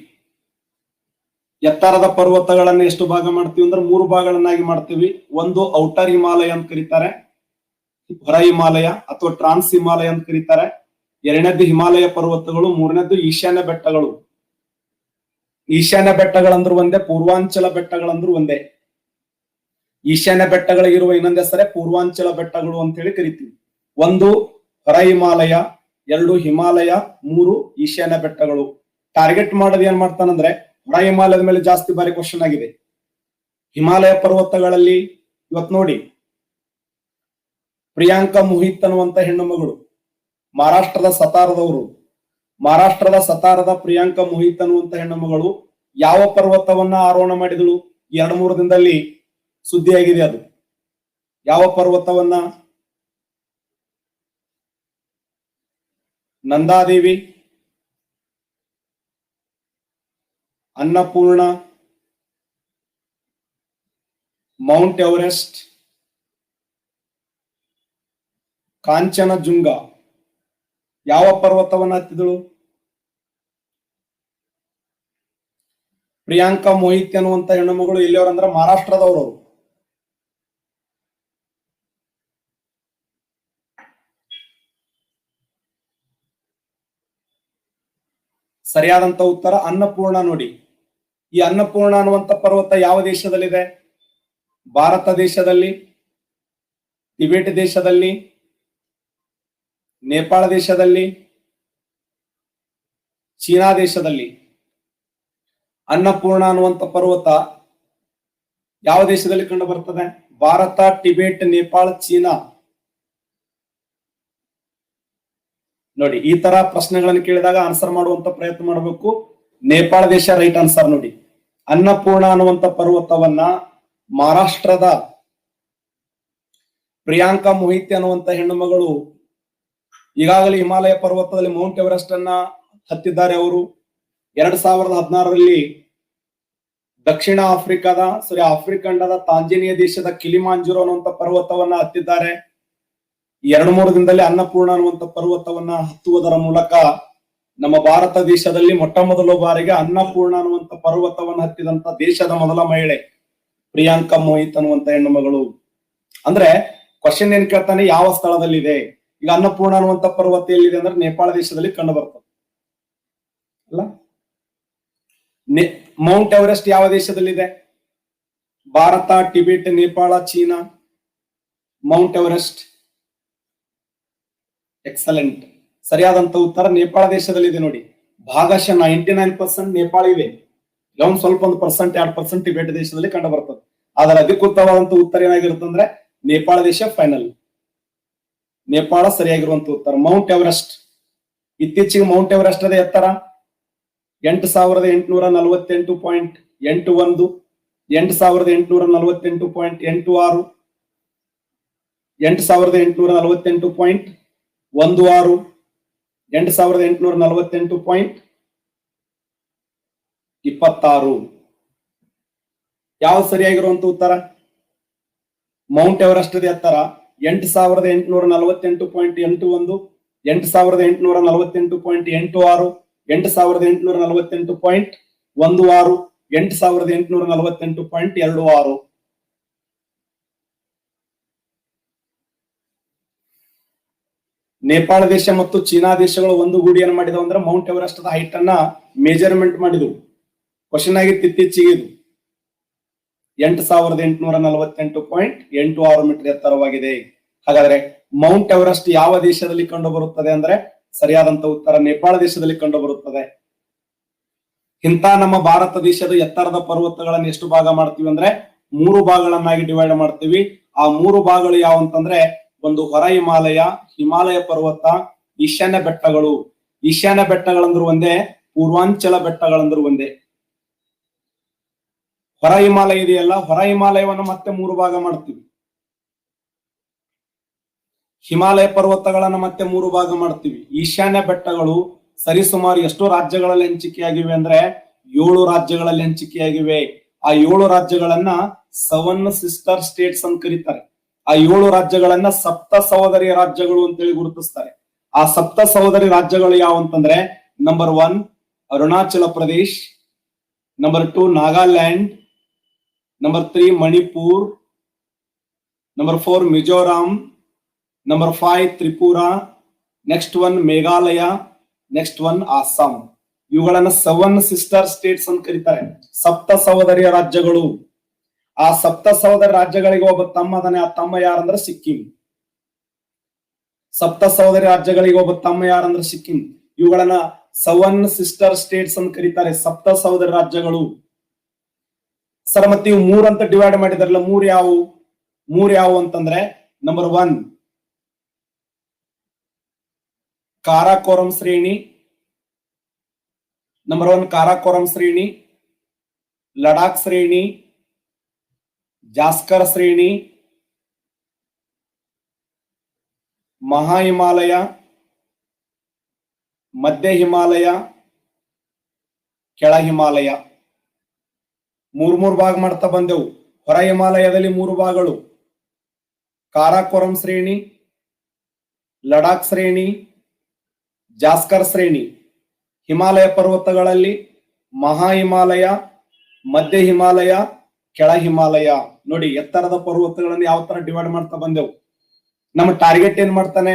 ಎತ್ತರದ ಪರ್ವತಗಳನ್ನ ಎಷ್ಟು ಭಾಗ ಮಾಡ್ತೀವಿ ಅಂದ್ರೆ 3 ಭಾಗಗಳನ್ನಾಗಿ ಮಾಡ್ತೀವಿ. ಒಂದು ಔಟರ್ ಹಿಮಾಲಯ ಅಂತ ಕರೀತಾರೆ, ಹೊರ ಹಿಮಾಲಯ ಅಥವಾ ಟ್ರಾನ್ಸ್ ಹಿಮಾಲಯ ಅಂತ ಕರೀತಾರೆ. ಎರಡನೇದ್ದು ಹಿಮಾಲಯ ಪರ್ವತಗಳು, ಮೂರನೇದ್ದು ಈಶಾನ್ಯ ಬೆಟ್ಟಗಳು. ಈಶಾನ್ಯ ಬೆಟ್ಟಗಳಂದ್ರು ಒಂದೇ, ಪೂರ್ವಾಂಚಲ ಬೆಟ್ಟಗಳಂದ್ರು ಒಂದೇ. ಈಶಾನ್ಯ ಬೆಟ್ಟಗಳಿಗಿರುವ ಇನ್ನೊಂದು ಹೆಸರೇ ಪೂರ್ವಾಂಚಲ ಬೆಟ್ಟಗಳು ಅಂತ ಹೇಳಿ ಕರಿತೀವಿ. 1 ಹೊರ ಹಿಮಾಲಯ, 2 ಹಿಮಾಲಯ, 3 ಈಶಾನ್ಯ ಬೆಟ್ಟಗಳು. ಟಾರ್ಗೆಟ್ ಮಾಡೋದು ಏನ್ ಮಾಡ್ತಾನಂದ್ರೆ, ಹೊರ ಹಿಮಾಲಯದ ಮೇಲೆ ಜಾಸ್ತಿ ಬಾರಿ ಕ್ವಶನ್ ಆಗಿದೆ. ಹಿಮಾಲಯ ಪರ್ವತಗಳಲ್ಲಿ ಇವತ್ತು ನೋಡಿ, ಪ್ರಿಯಾಂಕಾ ಮೋಹಿತ್ ಅನ್ನುವಂತ ಹೆಣ್ಣು ಮಗಳು, ಮಹಾರಾಷ್ಟ್ರದ ಸತಾರದ ಪ್ರಿಯಾಂಕಾ ಮೋಹಿತ್ ಅನ್ನುವಂತ ಹೆಣ್ಣು ಮಗಳು ಯಾವ ಪರ್ವತವನ್ನ ಆರೋಹಣ ಮಾಡಿದಳು? 2-3 ದಿನದಲ್ಲಿ ಸುದ್ದಿಯಾಗಿದೆ. ಅದು ಯಾವ ಪರ್ವತವನ್ನ? Nanda Devi, Annapurna, Mount Everest, Kanchenjunga. ಯಾವ ಪರ್ವತವನ್ನ ಹತ್ತಿದಳು? ಪ್ರಿಯಾಂಕಾ ಮೋಹಿತ್ ಅನ್ನುವಂತ ಹೆಣ್ಣು ಮಗಳು ಎಲ್ಲಿಯವರಂದ್ರೆ ಮಹಾರಾಷ್ಟ್ರದವರು. ಸರಿಯಾದಂತ ಉತ್ತರ ಅನ್ನಪೂರ್ಣ. ನೋಡಿ, ಈ ಅನ್ನಪೂರ್ಣ ಅನ್ನುವಂತ ಪರ್ವತ ಯಾವ ದೇಶದಲ್ಲಿದೆ? ಭಾರತ ದೇಶದಲ್ಲಿ, ಟಿಬೆಟ್ ದೇಶದಲ್ಲಿ, ನೇಪಾಳ ದೇಶದಲ್ಲಿ, ಚೀನಾ ದೇಶದಲ್ಲಿ. ಅನ್ನಪೂರ್ಣ ಅನ್ನುವಂತ ಪರ್ವತ ಯಾವ ದೇಶದಲ್ಲಿ ಕಂಡು ಬರ್ತದೆ? Bharat, Tibet, Nepal, China. ನೋಡಿ, ಈ ತರ ಪ್ರಶ್ನೆಗಳನ್ನು ಕೇಳಿದಾಗ ಆನ್ಸರ್ ಮಾಡುವಂತ ಪ್ರಯತ್ನ ಮಾಡಬೇಕು. ನೇಪಾಳ ದೇಶ ರೈಟ್ ಆನ್ಸರ್. ನೋಡಿ, ಅನ್ನಪೂರ್ಣ ಅನ್ನುವಂತ ಪರ್ವತವನ್ನ ಮಹಾರಾಷ್ಟ್ರದ ಪ್ರಿಯಾಂಕಾ ಮೋಹಿತ್ ಅನ್ನುವಂತ ಹೆಣ್ಣು ಮಗಳು ಈಗಾಗಲೇ ಹಿಮಾಲಯ ಪರ್ವತದಲ್ಲಿ ಮೌಂಟ್ ಎವರೆಸ್ಟ್ ಅನ್ನ ಹತ್ತಿದ್ದಾರೆ. ಅವರು 2016ರಲ್ಲಿ ದಕ್ಷಿಣ ಆಫ್ರಿಕಂಡದ ತಾಂಜೇನಿಯಾ ದೇಶದ ಕಿಲಿಮಾಂಜರೋ ಅನ್ನುವಂತ ಪರ್ವತವನ್ನ ಹತ್ತಿದ್ದಾರೆ. 2-3 ದಿನದಲ್ಲಿ ಅನ್ನಪೂರ್ಣ ಅನ್ನುವಂತ ಪರ್ವತವನ್ನ ಹತ್ತುವುದರ ಮೂಲಕ ನಮ್ಮ ಭಾರತ ದೇಶದಲ್ಲಿ ಮೊಟ್ಟ ಮೊದಲ ಬಾರಿಗೆ ಅನ್ನಪೂರ್ಣ ಅನ್ನುವಂತ ಪರ್ವತವನ್ನ ಹತ್ತಿದಂತ ದೇಶದ ಮೊದಲ ಮಹಿಳೆ ಪ್ರಿಯಾಂಕಾ ಮೋಹಿತ್ ಅನ್ನುವಂತ ಹೆಣ್ಣು ಮಗಳು. ಅಂದ್ರೆ ಕ್ವಶನ್ ಏನ್ ಕೇಳ್ತಾನೆ, ಯಾವ ಸ್ಥಳದಲ್ಲಿದೆ? ಈಗ ಅನ್ನಪೂರ್ಣ ಅನ್ನುವಂತ ಪರ್ವತ ಎಲ್ಲಿದೆ ಅಂದ್ರೆ ನೇಪಾಳ ದೇಶದಲ್ಲಿ ಕಂಡು ಬರ್ತದೆ ಅಲ್ಲ. ಮೌಂಟ್ ಎವರೆಸ್ಟ್ ಯಾವ ದೇಶದಲ್ಲಿದೆ? ಭಾರತ, ಟಿಬೆಟ್, ನೇಪಾಳ, ಚೀನಾ. Mount Everest excellent. ಸರಿಯಾದಂತ ಉತ್ತರ ನೇಪಾಳ ದೇಶದಲ್ಲಿದೆ. ನೋಡಿ, ಭಾಗಶಃ 99% ನೇಪಾಳ ಇವೆ, ಒಂದು ಸ್ವಲ್ಪ 1%, 2% ಟಿಬೆಟ್ ದೇಶದಲ್ಲಿ ಕಂಡು ಬರ್ತದೆ. ಆದ್ರೆ ಅಧಿಕೃತವಾದಂತ ಉತ್ತರ ಏನಾಗಿರುತ್ತೆ ಅಂದ್ರೆ ನೇಪಾಳ ದೇಶ ಫೈನಲ್. ನೇಪಾಳ ಸರಿಯಾಗಿರುವಂತ ಉತ್ತರ. ಮೌಂಟ್ ಎವರೆಸ್ಟ್, ಇತ್ತೀಚೆಗೆ ಮೌಂಟ್ ಎವರೆಸ್ಟ್ ಅದ ಎತ್ತರ 8848.81, 8848.86, 8848.16, 8,848.26. ಯಾವ್ದು ಸರಿಯಾಗಿರುವಂತ ಉತ್ತರ? ಮೌಂಟ್ ಎವರೆಸ್ಟ್ ಎತ್ತರ 8,848.81, 8,848.86, 8,848.16, 8,848.26. ನೇಪಾಳ ದೇಶ ಮತ್ತು ಚೀನಾ ದೇಶಗಳು ಒಂದುಗೂಡಿ ಏನ್ ಮಾಡಿದವು ಅಂದ್ರೆ ಮೌಂಟ್ ಎವರೆಸ್ಟ್ ಹೈಟ್ ಅನ್ನ ಮೆಜರ್ಮೆಂಟ್ ಮಾಡಿದವು. ಕ್ವಶನ್ ಆಗಿತ್ತು ಇತ್ತೀಚೆಗೆ. ಇದು 8,848.86 ಮೀಟರ್ ಎತ್ತರವಾಗಿದೆ. ಹಾಗಾದ್ರೆ ಮೌಂಟ್ ಎವರೆಸ್ಟ್ ಯಾವ ದೇಶದಲ್ಲಿ ಕಂಡು ಬರುತ್ತದೆ ಅಂದ್ರೆ ಸರಿಯಾದಂತ ಉತ್ತರ ನೇಪಾಳ ದೇಶದಲ್ಲಿ ಕಂಡು ಬರುತ್ತದೆ. ಇಂಥ ನಮ್ಮ ಭಾರತ ದೇಶದ ಎತ್ತರದ ಪರ್ವತಗಳನ್ನು ಎಷ್ಟು ಭಾಗ ಮಾಡ್ತೀವಿ ಅಂದ್ರೆ 3 ಭಾಗಗಳನ್ನಾಗಿ ಡಿವೈಡ್ ಮಾಡ್ತೀವಿ. ಆ 3 ಭಾಗಗಳು ಯಾವ ಅಂತಂದ್ರೆ ಒಂದು ಹೊರ ಹಿಮಾಲಯ, ಹಿಮಾಲಯ ಪರ್ವತ, ಈಶಾನ್ಯ ಬೆಟ್ಟಗಳು. ಈಶಾನ್ಯ ಬೆಟ್ಟಗಳಂದ್ರು ಒಂದೇ, ಪೂರ್ವಾಂಚಲ ಬೆಟ್ಟಗಳಂದ್ರು ಒಂದೇ. ಹೊರ ಹಿಮಾಲಯ ಇದೆಯಲ್ಲ, ಹೊರ ಹಿಮಾಲಯವನ್ನು ಮತ್ತೆ 3 ಭಾಗ ಮಾಡ್ತೀವಿ. ಹಿಮಾಲಯ ಪರ್ವತಗಳನ್ನ ಮತ್ತೆ 3 ಭಾಗ ಮಾಡ್ತೀವಿ. ಈಶಾನ್ಯ ಬೆಟ್ಟಗಳು ಸರಿಸುಮಾರು ಎಷ್ಟು ರಾಜ್ಯಗಳಲ್ಲಿ ಹಂಚಿಕೆಯಾಗಿವೆ ಅಂದ್ರೆ 7 ರಾಜ್ಯಗಳಲ್ಲಿ ಹಂಚಿಕೆಯಾಗಿವೆ. ಆ 7 ರಾಜ್ಯಗಳನ್ನ 7 ಸಿಸ್ಟರ್ ಸ್ಟೇಟ್ಸ್ ಅಂತ ಕರೀತಾರೆ. ಆ 7 ರಾಜ್ಯಗಳನ್ನ ಸಪ್ತ ಸಹೋದರಿ ರಾಜ್ಯಗಳು ಅಂತೇಳಿ ಗುರುತಿಸ್ತಾರೆ. ಆ ಸಪ್ತ ಸಹೋದರಿ ರಾಜ್ಯಗಳು ಯಾವ ಅಂತಂದ್ರೆ number 1 Arunachal Pradesh, number 2 Nagaland, number 3 Manipur, number 4 Mizoram, number 5 Tripura, next 1 Meghalaya, next 1 Assam. ಇವುಗಳನ್ನ 7 ಸಿಸ್ಟರ್ ಸ್ಟೇಟ್ಸ್ ಅಂತ ಕರೀತಾರೆ, ಸಪ್ತ ಸಹೋದರಿಯ ರಾಜ್ಯಗಳು. ಆ ಸಪ್ತ ಸಹೋದರಿ ರಾಜ್ಯಗಳಿಗೆ ಒಬ್ಬ ತಮ್ಮ ಅದಾನೆ. ಆ ತಮ್ಮ ಯಾರಂದ್ರೆ ಸಿಕ್ಕಿಂ. ಸಪ್ತ ಸಹೋದರಿ ರಾಜ್ಯಗಳಿಗೆ ಒಬ್ಬ ತಮ್ಮ ಯಾರಂದ್ರೆ ಸಿಕ್ಕಿಂ. ಇವುಗಳನ್ನ 7 ಸಿಸ್ಟರ್ ಸ್ಟೇಟ್ಸ್ ಅಂತ ಕರೀತಾರೆ, ಸಪ್ತ ಸಹೋದರಿ ರಾಜ್ಯಗಳು. ಸರ್ ಮತ್ತೆ ಇವು 3 ಅಂತ ಡಿವೈಡ್ ಮಾಡಿದಾರಲ್ಲ, 3 ಯಾವುವು ಅಂತಂದ್ರೆ ನಂಬರ್ 1 ಕಾರಾಕೋರಂ ಶ್ರೇಣಿ, ನಂಬರ್ 1 ಕಾರಾಕೋರಂ ಶ್ರೇಣಿ, ಲಡಾಖ್ ಶ್ರೇಣಿ, ಜಾಸ್ಕರ್ ಶ್ರೇಣಿ, ಮಹಾ ಹಿಮಾಲಯ, ಮಧ್ಯ ಹಿಮಾಲಯ, ಕೆಳ ಹಿಮಾಲಯ. 3 ಭಾಗ ಮಾಡ್ತಾ ಬಂದೆವು. ಹೊರ ಹಿಮಾಲಯದಲ್ಲಿ 3 ಭಾಗಗಳು: ಕಾರಾಕೋರಂ ಶ್ರೇಣಿ, ಲಡಾಖ್ ಶ್ರೇಣಿ, ಜಾಸ್ಕರ್ ಶ್ರೇಣಿ. ಹಿಮಾಲಯ ಪರ್ವತಗಳಲ್ಲಿ ಮಹಾ ಹಿಮಾಲಯ, ಮಧ್ಯ ಹಿಮಾಲಯ, ಕೆಳ ಹಿಮಾಲಯ. ನೋಡಿ ಎತ್ತರದ ಪರ್ವತಗಳನ್ನು ಯಾವ ತರ ಡಿವೈಡ್ ಮಾಡ್ತಾ ಬಂದೆವು. ನಮ್ಮ ಟಾರ್ಗೆಟ್ ಏನ್ ಮಾಡ್ತಾನೆ,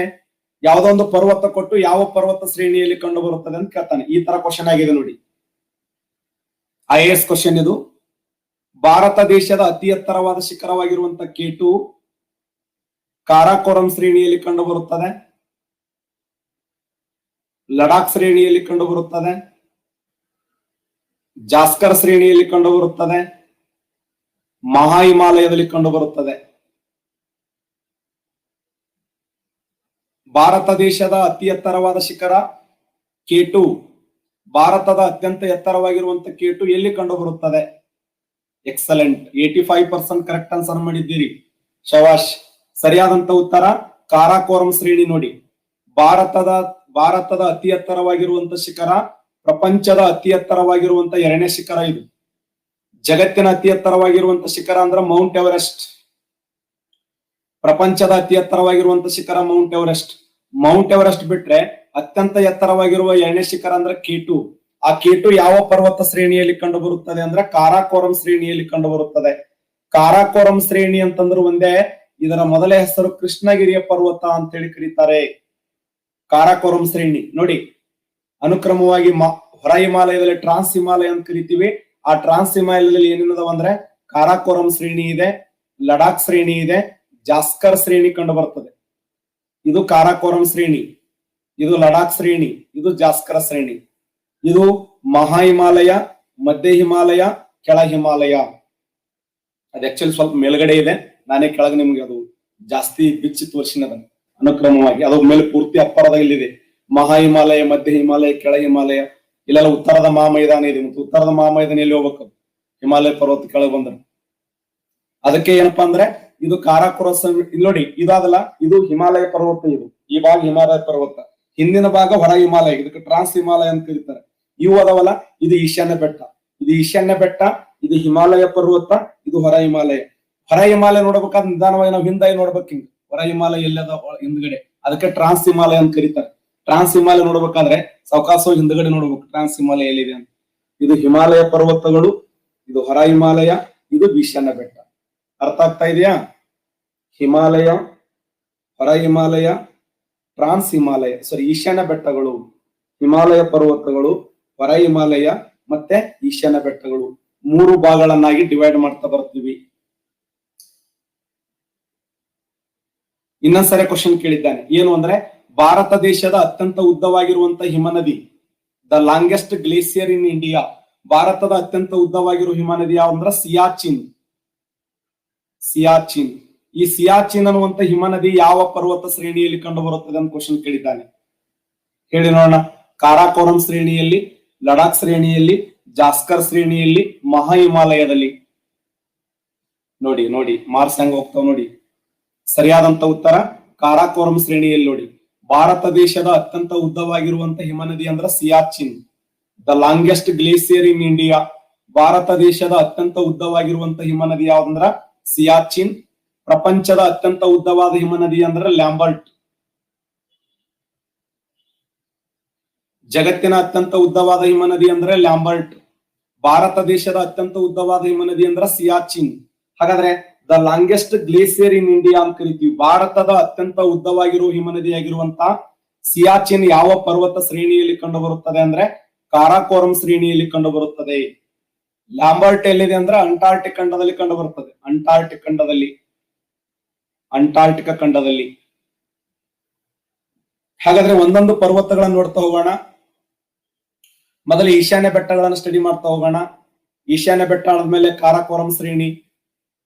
ಯಾವ್ದೋ ಒಂದು ಪರ್ವತ ಕೊಟ್ಟು ಯಾವ ಪರ್ವತ ಶ್ರೇಣಿಯಲ್ಲಿ ಕಂಡು ಬರುತ್ತದೆ ಅಂತ ಕೇಳ್ತಾನೆ. ಈ ತರ ಕ್ವಶನ್ ಆಗಿದೆ ನೋಡಿ, IAS ಕ್ವಶನ್ ಇದು. ಭಾರತ ದೇಶದ ಅತಿ ಎತ್ತರವಾದ ಶಿಖರವಾಗಿರುವಂತ K2 ಕಾರಾಕೋರಂ ಶ್ರೇಣಿಯಲ್ಲಿ ಕಂಡು ಬರುತ್ತದೆ, ಲಡಾಖ್ ಶ್ರೇಣಿಯಲ್ಲಿ ಕಂಡು ಬರುತ್ತದೆ, ಜಾಸ್ಕರ್ ಶ್ರೇಣಿಯಲ್ಲಿ ಕಂಡು ಬರುತ್ತದೆ, ಮಹಾ ಹಿಮಾಲಯದಲ್ಲಿ ಕಂಡು ಬರುತ್ತದೆ. ಭಾರತ ದೇಶದ ಅತಿ ಎತ್ತರವಾದ ಶಿಖರ K2, ಭಾರತದ ಅತ್ಯಂತ ಎತ್ತರವಾಗಿರುವಂತ K2 ಎಲ್ಲಿ ಕಂಡು ಬರುತ್ತದೆ? ಎಕ್ಸಲೆಂಟ್, 85% ಕರೆಕ್ಟ್ ಆನ್ಸರ್ ಮಾಡಿದ್ದೀರಿ, ಶವಾಶ್. ಸರಿಯಾದಂತ ಉತ್ತರ ಕಾರಾಕೋರಂ ಶ್ರೇಣಿ. ನೋಡಿ ಭಾರತದ ಅತಿ ಎತ್ತರವಾಗಿರುವಂತ ಶಿಖರ, ಪ್ರಪಂಚದ ಅತಿ ಎತ್ತರವಾಗಿರುವಂತ 2ನೇ ಶಿಖರ ಇದು. ಜಗತ್ತಿನ ಅತಿ ಎತ್ತರವಾಗಿರುವಂತ ಶಿಖರ ಅಂದ್ರೆ ಮೌಂಟ್ ಎವರೆಸ್ಟ್. ಪ್ರಪಂಚದ ಅತಿ ಎತ್ತರವಾಗಿರುವಂತ ಶಿಖರ ಮೌಂಟ್ ಎವರೆಸ್ಟ್. ಮೌಂಟ್ ಎವರೆಸ್ಟ್ ಬಿಟ್ರೆ ಅತ್ಯಂತ ಎತ್ತರವಾಗಿರುವ 2ನೇ ಶಿಖರ ಅಂದ್ರೆ K2. ಆ K2 ಯಾವ ಪರ್ವತ ಶ್ರೇಣಿಯಲ್ಲಿ ಕಂಡು ಬರುತ್ತದೆ ಅಂದ್ರೆ ಕಾರಾಕೋರಂ ಶ್ರೇಣಿಯಲ್ಲಿ ಕಂಡು ಬರುತ್ತದೆ. ಕಾರಾಕೋರಂ ಶ್ರೇಣಿ ಅಂತಂದ್ರೆ ಒಂದೇ, ಇದರ ಮೊದಲ ಹೆಸರು ಕೃಷ್ಣಗಿರಿಯ ಪರ್ವತ ಅಂತ ಹೇಳಿ ಕರೀತಾರೆ. ಕಾರಾಕೋರಂ ಶ್ರೇಣಿ ನೋಡಿ ಅನುಕ್ರಮವಾಗಿ ಹೊರ ಹಿಮಾಲಯದಲ್ಲಿ ಟ್ರಾನ್ಸ್ ಹಿಮಾಲಯ ಅಂತ ಕರಿತೀವಿ. ಆ ಟ್ರಾನ್ಸ್ ಹಿಮಾಲಯದಲ್ಲಿ ಏನೇನದಾವ ಅಂದ್ರೆ ಕಾರಾಕೋರಂ ಶ್ರೇಣಿ ಇದೆ, ಲಡಾಖ್ ಶ್ರೇಣಿ ಇದೆ, ಜಾಸ್ಕರ್ ಶ್ರೇಣಿ ಕಂಡು ಬರ್ತದೆ. ಇದು ಕಾರಾಕೋರಂ ಶ್ರೇಣಿ, ಇದು ಲಡಾಖ್ ಶ್ರೇಣಿ, ಇದು ಜಾಸ್ಕರ್ ಶ್ರೇಣಿ. ಇದು ಮಹಾ ಹಿಮಾಲಯ, ಮಧ್ಯ ಹಿಮಾಲಯ, ಕೆಳ ಹಿಮಾಲಯ. ಅದು ಆಕ್ಚುಲಿ ಸ್ವಲ್ಪ ಮೇಲ್ಗಡೆ ಇದೆ, ನಾನೇ ಕೆಳಗೆ ನಿಮ್ಗೆ ಅದು ಜಾಸ್ತಿ ಬಿಚ್ಚಿ ತೋರಿಸಿನದ ಅನುಕ್ರಮವಾಗಿ. ಅದು ಮೇಲೆ ಪೂರ್ತಿ ಅಪ್ಪರದ ಇಲ್ಲಿದೆ ಮಹಾ ಹಿಮಾಲಯ, ಮಧ್ಯ ಹಿಮಾಲಯ, ಕೆಳ ಹಿಮಾಲಯ. ಇಲ್ಲೆಲ್ಲ ಉತ್ತರದ ಮಹಾಮೈದಾನ ಇದೆ, ಮತ್ತು ಉತ್ತರದ ಮಹಾಮೈದಾನ ಎಲ್ಲಿ ಹೋಗ್ಬೇಕು? ಹಿಮಾಲಯ ಪರ್ವತ ಕೆಳಗೆ ಬಂದ್ರೆ. ಅದಕ್ಕೆ ಏನಪ್ಪಾ ಅಂದ್ರೆ ಇದು ಕಾರಾಕೋರಂ. ಇಲ್ಲಿ ನೋಡಿ ಇದಾದಲ್ಲ, ಇದು ಹಿಮಾಲಯ ಪರ್ವತ. ಇದು ಈ ಭಾಗ ಹಿಮಾಲಯ ಪರ್ವತ. ಹಿಂದಿನ ಭಾಗ ಹೊರ ಹಿಮಾಲಯ, ಇದಕ್ಕೆ ಟ್ರಾನ್ಸ್ ಹಿಮಾಲಯ ಅಂತ ಕರೀತಾರೆ. ಇವು ಅದಾವಲ್ಲ, ಇದು ಈಶಾನ್ಯ ಬೆಟ್ಟ, ಇದು ಈಶಾನ್ಯ ಬೆಟ್ಟ, ಇದು ಹಿಮಾಲಯ ಪರ್ವತ, ಇದು ಹೊರ ಹಿಮಾಲಯ. ಹೊರ ಹಿಮಾಲಯ ನೋಡ್ಬೇಕಾದ್ರೆ ನಿಧಾನವಾಗಿ ನಾವು ಹಿಂದಾಗಿ ನೋಡ್ಬೇಕು. ಹಿಂಗ್ ಹೊರ ಹಿಮಾಲಯ ಎಲ್ಲದ ಹಿಂದ್ಗಡೆ, ಅದಕ್ಕೆ ಟ್ರಾನ್ಸ್ ಹಿಮಾಲಯ ಅಂತ ಕರೀತಾರೆ. ಟ್ರಾನ್ಸ್ ಹಿಮಾಲಯ ನೋಡ್ಬೇಕಾದ್ರೆ ಸಾವಕಾಶ ಹಿಂದ್ಗಡೆ ನೋಡ್ಬೇಕು ಟ್ರಾನ್ಸ್ ಹಿಮಾಲಯ ಎಲ್ಲಿದೆ ಅಂತ. ಇದು ಹಿಮಾಲಯ ಪರ್ವತಗಳು, ಇದು ಹೊರ ಹಿಮಾಲಯ, ಇದು ಈಶಾನ್ಯ ಬೆಟ್ಟ. ಅರ್ಥ ಆಗ್ತಾ ಇದೆಯಾ? ಹಿಮಾಲಯ, ಹೊರ ಹಿಮಾಲಯ, ಟ್ರಾನ್ಸ್ ಹಿಮಾಲಯ, ಸಾರಿ ಈಶಾನ್ಯ ಬೆಟ್ಟಗಳು, ಹಿಮಾಲಯ ಪರ್ವತಗಳು, ಹೊರ ಹಿಮಾಲಯ ಮತ್ತೆ ಈಶಾನ್ಯ ಬೆಟ್ಟಗಳು, 3 ಭಾಗಗಳನ್ನಾಗಿ ಡಿವೈಡ್ ಮಾಡ್ತಾ ಬರ್ತೀವಿ. ಇನ್ನೊಂದ್ಸರಿ ಕ್ವಶನ್ ಕೇಳಿದ್ದಾನೆ, ಏನು ಅಂದ್ರೆ ಭಾರತ ದೇಶದ ಅತ್ಯಂತ ಉದ್ದವಾಗಿರುವಂತಹ ಹಿಮನದಿ, the longest glacier in India. ಭಾರತದ ಅತ್ಯಂತ ಉದ್ದವಾಗಿರುವ ಹಿಮನದಿ ಯಾವಂದ್ರ ಸಿಯಾಚಿನ್. ಸಿಯಾಚಿನ್. ಈ ಸಿಯಾಚಿನ್ ಅನ್ನುವಂತ ಹಿಮನದಿ ಯಾವ ಪರ್ವತ ಶ್ರೇಣಿಯಲ್ಲಿ ಕಂಡು ಬರುತ್ತದೆ ಅಂತ ಕ್ವಶನ್ ಕೇಳಿದ್ದಾನೆ. ಹೇಳಿ ನೋಡೋಣ. ಕಾರಾಕೋರಂ ಶ್ರೇಣಿಯಲ್ಲಿ, ಲಡಾಖ್ ಶ್ರೇಣಿಯಲ್ಲಿ, ಜಾಸ್ಕರ್ ಶ್ರೇಣಿಯಲ್ಲಿ, ಮಹಾ ಹಿಮಾಲಯದಲ್ಲಿ. ನೋಡಿ ನೋಡಿ ಮಾರ್ಕ್ಸ್ ಹೆಂಗ್ ಹೋಗ್ತಾವ ನೋಡಿ. ಸರಿಯಾದಂತ ಉತ್ತರ ಕಾರಾಕೋರಂ ಶ್ರೇಣಿಯಲ್ಲಿ. ನೋಡಿ, ಭಾರತ ದೇಶದ ಅತ್ಯಂತ ಉದ್ದವಾಗಿರುವಂತ ಹಿಮನದಿ ಅಂದ್ರ Siachen. The longest glacier in India. Bharat ದೇಶದ ಅತ್ಯಂತ ಉದ್ದವಾಗಿರುವಂತ ಹಿಮನದಿ ಯಾವ್ದಂದ್ರ ಸಿಯಾಚಿನ್. ಪ್ರಪಂಚದ ಅತ್ಯಂತ ಉದ್ದವಾದ ಹಿಮನದಿ ಅಂದ್ರೆ ಲ್ಯಾಂಬರ್ಟ್. ಜಗತ್ತಿನ ಅತ್ಯಂತ ಉದ್ದವಾದ ಹಿಮನದಿ ಅಂದ್ರೆ ಲ್ಯಾಂಬರ್ಟ್. ಭಾರತ ದೇಶದ ಅತ್ಯಂತ ಉದ್ದವಾದ ಹಿಮನದಿ ಅಂದ್ರೆ ಸಿಯಾಚಿನ್. ಹಾಗಾದ್ರೆ the longest glacier in India ಅಂತ ಕರಿತೀವಿ. ಭಾರತದ ಅತ್ಯಂತ ಉದ್ದವಾಗಿರುವ ಹಿಮನದಿ ಆಗಿರುವಂತ ಸಿಯಾಚಿನ್ ಯಾವ ಪರ್ವತ ಶ್ರೇಣಿಯಲ್ಲಿ ಕಂಡು ಬರುತ್ತದೆ ಅಂದ್ರೆ ಕಾರಾಕೋರಂ ಶ್ರೇಣಿಯಲ್ಲಿ ಕಂಡು ಬರುತ್ತದೆ. ಲ್ಯಾಂಬರ್ಟ್ ಎಲ್ಲಿದೆ ಅಂದ್ರೆ ಅಂಟಾರ್ಟಿಕ್ ಖಂಡದಲ್ಲಿ ಕಂಡು ಬರುತ್ತದೆ. ಅಂಟಾರ್ಟಿಕ್ ಖಂಡದಲ್ಲಿ, ಅಂಟಾರ್ಟಿಕಾ ಖಂಡದಲ್ಲಿ. ಹಾಗಾದ್ರೆ ಒಂದೊಂದು ಪರ್ವತಗಳನ್ನು ನೋಡ್ತಾ ಹೋಗೋಣ. ಮೊದಲು ಈಶಾನ್ಯ ಬೆಟ್ಟಗಳನ್ನು ಸ್ಟಡಿ ಮಾಡ್ತಾ ಹೋಗೋಣ. ಈಶಾನ್ಯ ಬೆಟ್ಟ ಆದ್ಮೇಲೆ ಕಾರಾಕೋರಂ ಶ್ರೇಣಿ,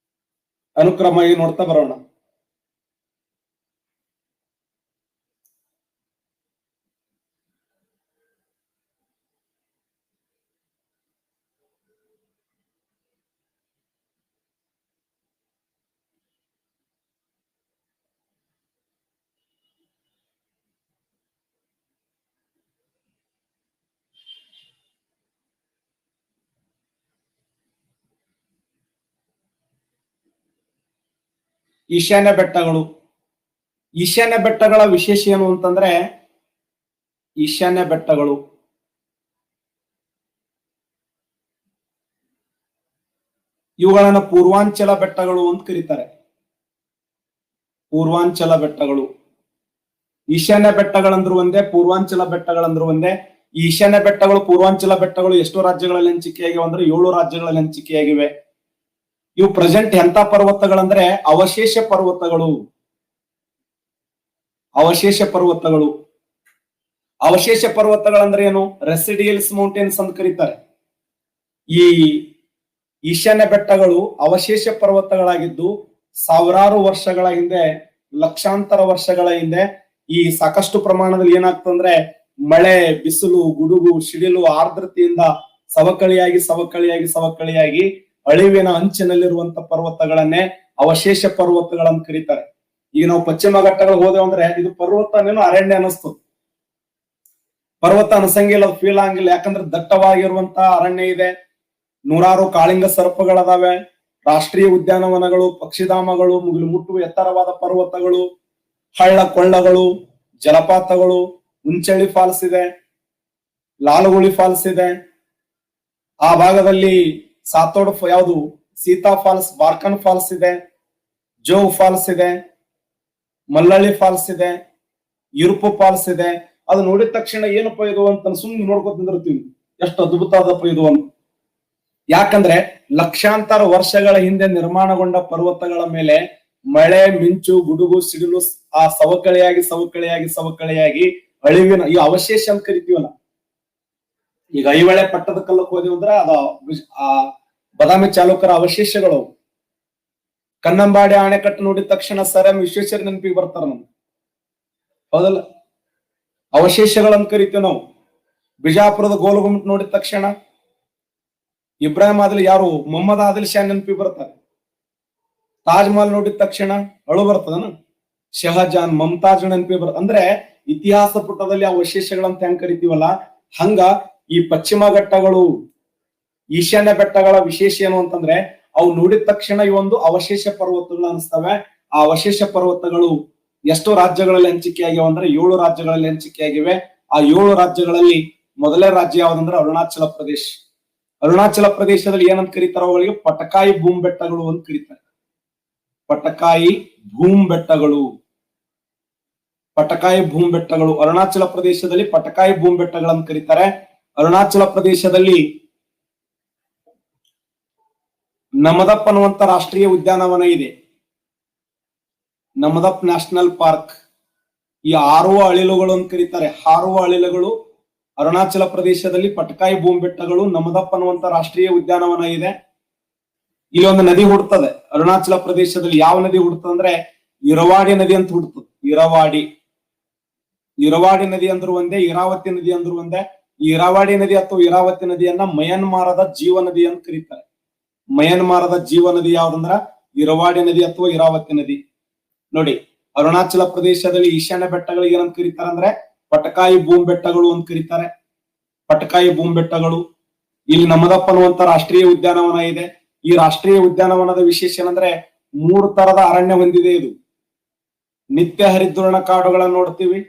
ಅನುಕ್ರಮವಾಗಿ ನೋಡ್ತಾ ಬರೋಣ. ಈಶಾನ್ಯ ಬೆಟ್ಟಗಳು. ಈಶಾನ್ಯ ಬೆಟ್ಟಗಳ ವಿಶೇಷ ಏನು ಅಂತಂದ್ರೆ, ಈಶಾನ್ಯ ಬೆಟ್ಟಗಳು ಇವುಗಳನ್ನ ಪೂರ್ವಾಂಚಲ ಬೆಟ್ಟಗಳು ಅಂತ ಕರೀತಾರೆ. ಪೂರ್ವಾಂಚಲ ಬೆಟ್ಟಗಳು. ಈಶಾನ್ಯ ಬೆಟ್ಟಗಳಂದ್ರು ಒಂದೇ, ಪೂರ್ವಾಂಚಲ ಬೆಟ್ಟಗಳಂದ್ರು ಒಂದೇ. ಈಶಾನ್ಯ ಬೆಟ್ಟಗಳು, ಪೂರ್ವಾಂಚಲ ಬೆಟ್ಟಗಳು ಎಷ್ಟು ರಾಜ್ಯಗಳಲ್ಲಿ ಹಂಚಿಕೆಯಾಗಿವೆ ಅಂದ್ರೆ 7 ರಾಜ್ಯಗಳಲ್ಲಿ ಹಂಚಿಕೆಯಾಗಿವೆ. ಇವು ಪ್ರೆಸೆಂಟ್ ಎಂತ ಪರ್ವತಗಳಂದ್ರೆ ಅವಶೇಷ ಪರ್ವತಗಳು. ಅವಶೇಷ ಪರ್ವತಗಳು. ಅವಶೇಷ ಪರ್ವತಗಳಂದ್ರೆ ಏನು? ರೆಸಿಡಿಯಲ್ಸ್ ಮೌಂಟೇನ್ಸ್ ಅಂತ ಕರೀತಾರೆ. ಈ ಈಶಾನ್ಯ ಬೆಟ್ಟಗಳು ಅವಶೇಷ ಪರ್ವತಗಳಾಗಿದ್ದು ಸಾವಿರಾರು ವರ್ಷಗಳ ಹಿಂದೆ, ಲಕ್ಷಾಂತರ ವರ್ಷಗಳ ಹಿಂದೆ ಈ ಸಾಕಷ್ಟು ಪ್ರಮಾಣದಲ್ಲಿ ಏನಾಗ್ತಂದ್ರೆ ಮಳೆ, ಬಿಸಿಲು, ಗುಡುಗು, ಸಿಡಿಲು, ಆರ್ದ್ರತೆಯಿಂದ ಸವಕಳಿಯಾಗಿ ಸವಕಳಿಯಾಗಿ ಸವಕಳಿಯಾಗಿ ಅಳಿವಿನ ಅಂಚಿನಲ್ಲಿರುವಂತ ಪರ್ವತಗಳನ್ನೇ ಅವಶೇಷ ಪರ್ವತಗಳಂತ ಕರೀತಾರೆ. ಈಗ ನಾವು ಪಶ್ಚಿಮ ಘಟ್ಟಗಳು ಹೋದೆವು ಅಂದ್ರೆ ಇದು ಪರ್ವತನೇನು ಅರಣ್ಯ ಅನಿಸ್ತು. ಪರ್ವತ ಅನಸಂಗಿಲ್ಲ, ಫೀಲ್ ಆಗಿಲ್ಲ. ಯಾಕಂದ್ರೆ ದಟ್ಟವಾಗಿರುವಂತ ಅರಣ್ಯ ಇದೆ, ನೂರಾರು ಕಾಳಿಂಗ ಸರ್ಪಗಳದಾವೆ, ರಾಷ್ಟ್ರೀಯ ಉದ್ಯಾನವನಗಳು, ಪಕ್ಷಿಧಾಮಗಳು, ಮುಗಿಲು ಮುಟ್ಟುವ ಎತ್ತರವಾದ ಪರ್ವತಗಳು, ಹಳ್ಳ ಕೊಳ್ಳಗಳು, ಜಲಪಾತಗಳು, ಉಂಚಳ್ಳಿ ಫಾಲ್ಸ್ ಇದೆ, ಲಾಲಗುಳಿ ಫಾಲ್ಸ್ ಇದೆ. ಆ ಭಾಗದಲ್ಲಿ ಸಾತೋಡ್ ಯಾವುದು ಸೀತಾ ಫಾಲ್ಸ್, ಬಾರ್ಕನ್ ಫಾಲ್ಸ್ ಇದೆ, ಜೋಗ್ ಫಾಲ್ಸ್ ಇದೆ, ಮಲ್ಲಳ್ಳಿ ಫಾಲ್ಸ್ ಇದೆ, ಇರುಪು ಫಾಲ್ಸ್ ಇದೆ. ಅದು ನೋಡಿದ ತಕ್ಷಣ ಏನಪ್ಪ ಇದು ಅಂತ ಸುಮ್ಮನೆ ನೋಡ್ಕೊತ ನಿಂದಿರ್ತೀವಿ, ಎಷ್ಟು ಅದ್ಭುತ ಅದಪ್ಪ ಇದು ಅಂತ. ಯಾಕಂದ್ರೆ ಲಕ್ಷಾಂತರ ವರ್ಷಗಳ ಹಿಂದೆ ನಿರ್ಮಾಣಗೊಂಡ ಪರ್ವತಗಳ ಮೇಲೆ ಮಳೆ, ಮಿಂಚು, ಗುಡುಗು, ಸಿಡಿಲು ಆ ಸವಕಳಿಯಾಗಿ ಸವಕಳಿಯಾಗಿ ಸವಕಳಿಯಾಗಿ ಅಳಿವಿನ ಈ ಅವಶೇಷ ಅಂತ ಕರಿತೀವಲ್ಲ. ಈಗ ಐಹೊಳೆ ಪಟ್ಟದ ಕಲ್ಲಕ್ಕೆ ಹೋದೆವು ಅಂದ್ರೆ ಅದ ಆ ಬದಾಮಿ ಚಾಲುಕ್ಯರ ಅವಶೇಷಗಳು. ಕನ್ನಂಬಾಡಿ ಅಣೆಕಟ್ಟು ನೋಡಿದ ತಕ್ಷಣ ಸರ್ ಎಂ ವಿಶ್ವೇಶ್ವರ ನೆನಪಿಗೆ ಬರ್ತಾರ ನಮ್ಗೆ, ಹೌದಲ್ಲ? ಅವಶೇಷಗಳಂತ ಕರಿತೀವಿ ನಾವು. ಬಿಜಾಪುರದ ಗೋಲಗುಮ್ಮಟ್ ನೋಡಿದ ತಕ್ಷಣ ಇಬ್ರಾಹಿಂ ಆದಿಲ್, ಯಾರು ಮೊಹಮ್ಮದ್ ಆದಿಲ್ ಶಾ ನೆನಪಿಗೆ ಬರ್ತಾರೆ. ತಾಜ್ ಮಹಲ್ ನೋಡಿದ ತಕ್ಷಣ ಅಳು ಬರ್ತದನ, ಶಹಜಾನ್, ಮಮತಾಜ್ ನೆನಪಿ ಅಂದ್ರೆ ಇತಿಹಾಸ ಪುಟದಲ್ಲಿ ಅವಶೇಷಗಳಂತ ಹೆಂಗ್ ಕರಿತೀವಲ್ಲ, ಹಂಗ ಈ ಪಶ್ಚಿಮ ಘಟ್ಟಗಳು, ಈಶಾನ್ಯ ಬೆಟ್ಟಗಳ ವಿಶೇಷ ಏನು ಅಂತಂದ್ರೆ ಅವು ನೋಡಿದ ತಕ್ಷಣ ಈ ಒಂದು ಅವಶೇಷ ಪರ್ವತಗಳು ಅನಿಸ್ತವೆ. ಆ ಅವಶೇಷ ಪರ್ವತಗಳು ಎಷ್ಟು ರಾಜ್ಯಗಳಲ್ಲಿ ಹಂಚಿಕೆ ಆಗ್ಯಾವ ಅಂದ್ರೆ 7 ರಾಜ್ಯಗಳಲ್ಲಿ ಹಂಚಿಕೆ ಆಗಿವೆ. ಆ 7 ರಾಜ್ಯಗಳಲ್ಲಿ ಮೊದಲನೇ ರಾಜ್ಯ ಯಾವ್ದಂದ್ರೆ ಅರುಣಾಚಲ ಪ್ರದೇಶ. ಅರುಣಾಚಲ ಪ್ರದೇಶದಲ್ಲಿ ಏನಂತ ಕರೀತಾರ, ಅವುಗಳಿಗೆ ಪಟಕಾಯಿ ಭೂಮ್ ಬೆಟ್ಟಗಳು ಅಂತ ಕರೀತಾರೆ. ಪಟಕಾಯಿ ಭೂಮ್ ಬೆಟ್ಟಗಳು, ಪಟಕಾಯಿ ಭೂಮ್ ಬೆಟ್ಟಗಳು ಅರುಣಾಚಲ ಪ್ರದೇಶದಲ್ಲಿ ಪಟಕಾಯಿ ಭೂಮ್ ಬೆಟ್ಟಗಳಂತ ಕರೀತಾರೆ. ಅರುಣಾಚಲ ಪ್ರದೇಶದಲ್ಲಿ ನಮದಪ್ ಅನ್ನುವಂತ ರಾಷ್ಟ್ರೀಯ ಉದ್ಯಾನವನ ಇದೆ, ನಮದಪ್ ನ್ಯಾಷನಲ್ ಪಾರ್ಕ್. ಈ ಹಾರುವ ಅಳಿಲುಗಳು ಅಂತ ಕರೀತಾರೆ. ಹಾರುವ ಅಳಿಲುಗಳು ಅರುಣಾಚಲ ಪ್ರದೇಶದಲ್ಲಿ ಪಟಕಾಯಿ ಭೂಮ್ ಬೆಟ್ಟಗಳು, ನಮದಪ್ ಅನ್ನುವಂತ ರಾಷ್ಟ್ರೀಯ ಉದ್ಯಾನವನ ಇದೆ. ಇಲ್ಲಿ ಒಂದು ನದಿ ಹುಡ್ತದೆ ಅರುಣಾಚಲ ಪ್ರದೇಶದಲ್ಲಿ. ಯಾವ ನದಿ ಹುಡ್ತದೆ ಅಂದ್ರೆ ಇರವಾಡಿ ನದಿ ಅಂತ ಹುಡ್ತದೆ. ಇರವಾಡಿ ನದಿ ಅಂದ್ರೂ ಒಂದೇ, ಇರಾವತಿ ನದಿ ಅಂದ್ರೂ ಒಂದೇ. ಈ ಇರಾವಾಡಿ ನದಿ ಅಥವಾ ಇರಾವತಿ ನದಿಯನ್ನ ಮಯನ್ಮಾರದ ಜೀವ ನದಿ ಅಂತ ಕರೀತಾರೆ. ಮಯನ್ಮಾರದ ಜೀವ ನದಿ ಯಾವ್ದಂದ್ರ ಇರವಾಡಿ ನದಿ ಅಥವಾ ಇರಾವತಿ ನದಿ. ನೋಡಿ, ಅರುಣಾಚಲ ಪ್ರದೇಶದಲ್ಲಿ ಈಶಾನ್ಯ ಬೆಟ್ಟಗಳಿಗೆ ಏನಂತ ಕರೀತಾರೆ ಅಂದ್ರೆ ಪಟಕಾಯಿ ಭೂಮ್ ಬೆಟ್ಟಗಳು ಅಂತ ಕರೀತಾರೆ. ಪಟಕಾಯಿ ಭೂಮ್ ಬೆಟ್ಟಗಳು. ಇಲ್ಲಿ ನಮದಪ್ಪ ಅನ್ನುವಂತ ರಾಷ್ಟ್ರೀಯ ಉದ್ಯಾನವನ ಇದೆ. ಈ ರಾಷ್ಟ್ರೀಯ ಉದ್ಯಾನವನದ ವಿಶೇಷ ಏನಂದ್ರೆ 3 ತರದ ಅರಣ್ಯ ಹೊಂದಿದೆ. ಇದು ನಿತ್ಯ ಹರಿದ್ವರ್ಣ ಕಾಡುಗಳನ್ನ ನೋಡ್ತೀವಿ,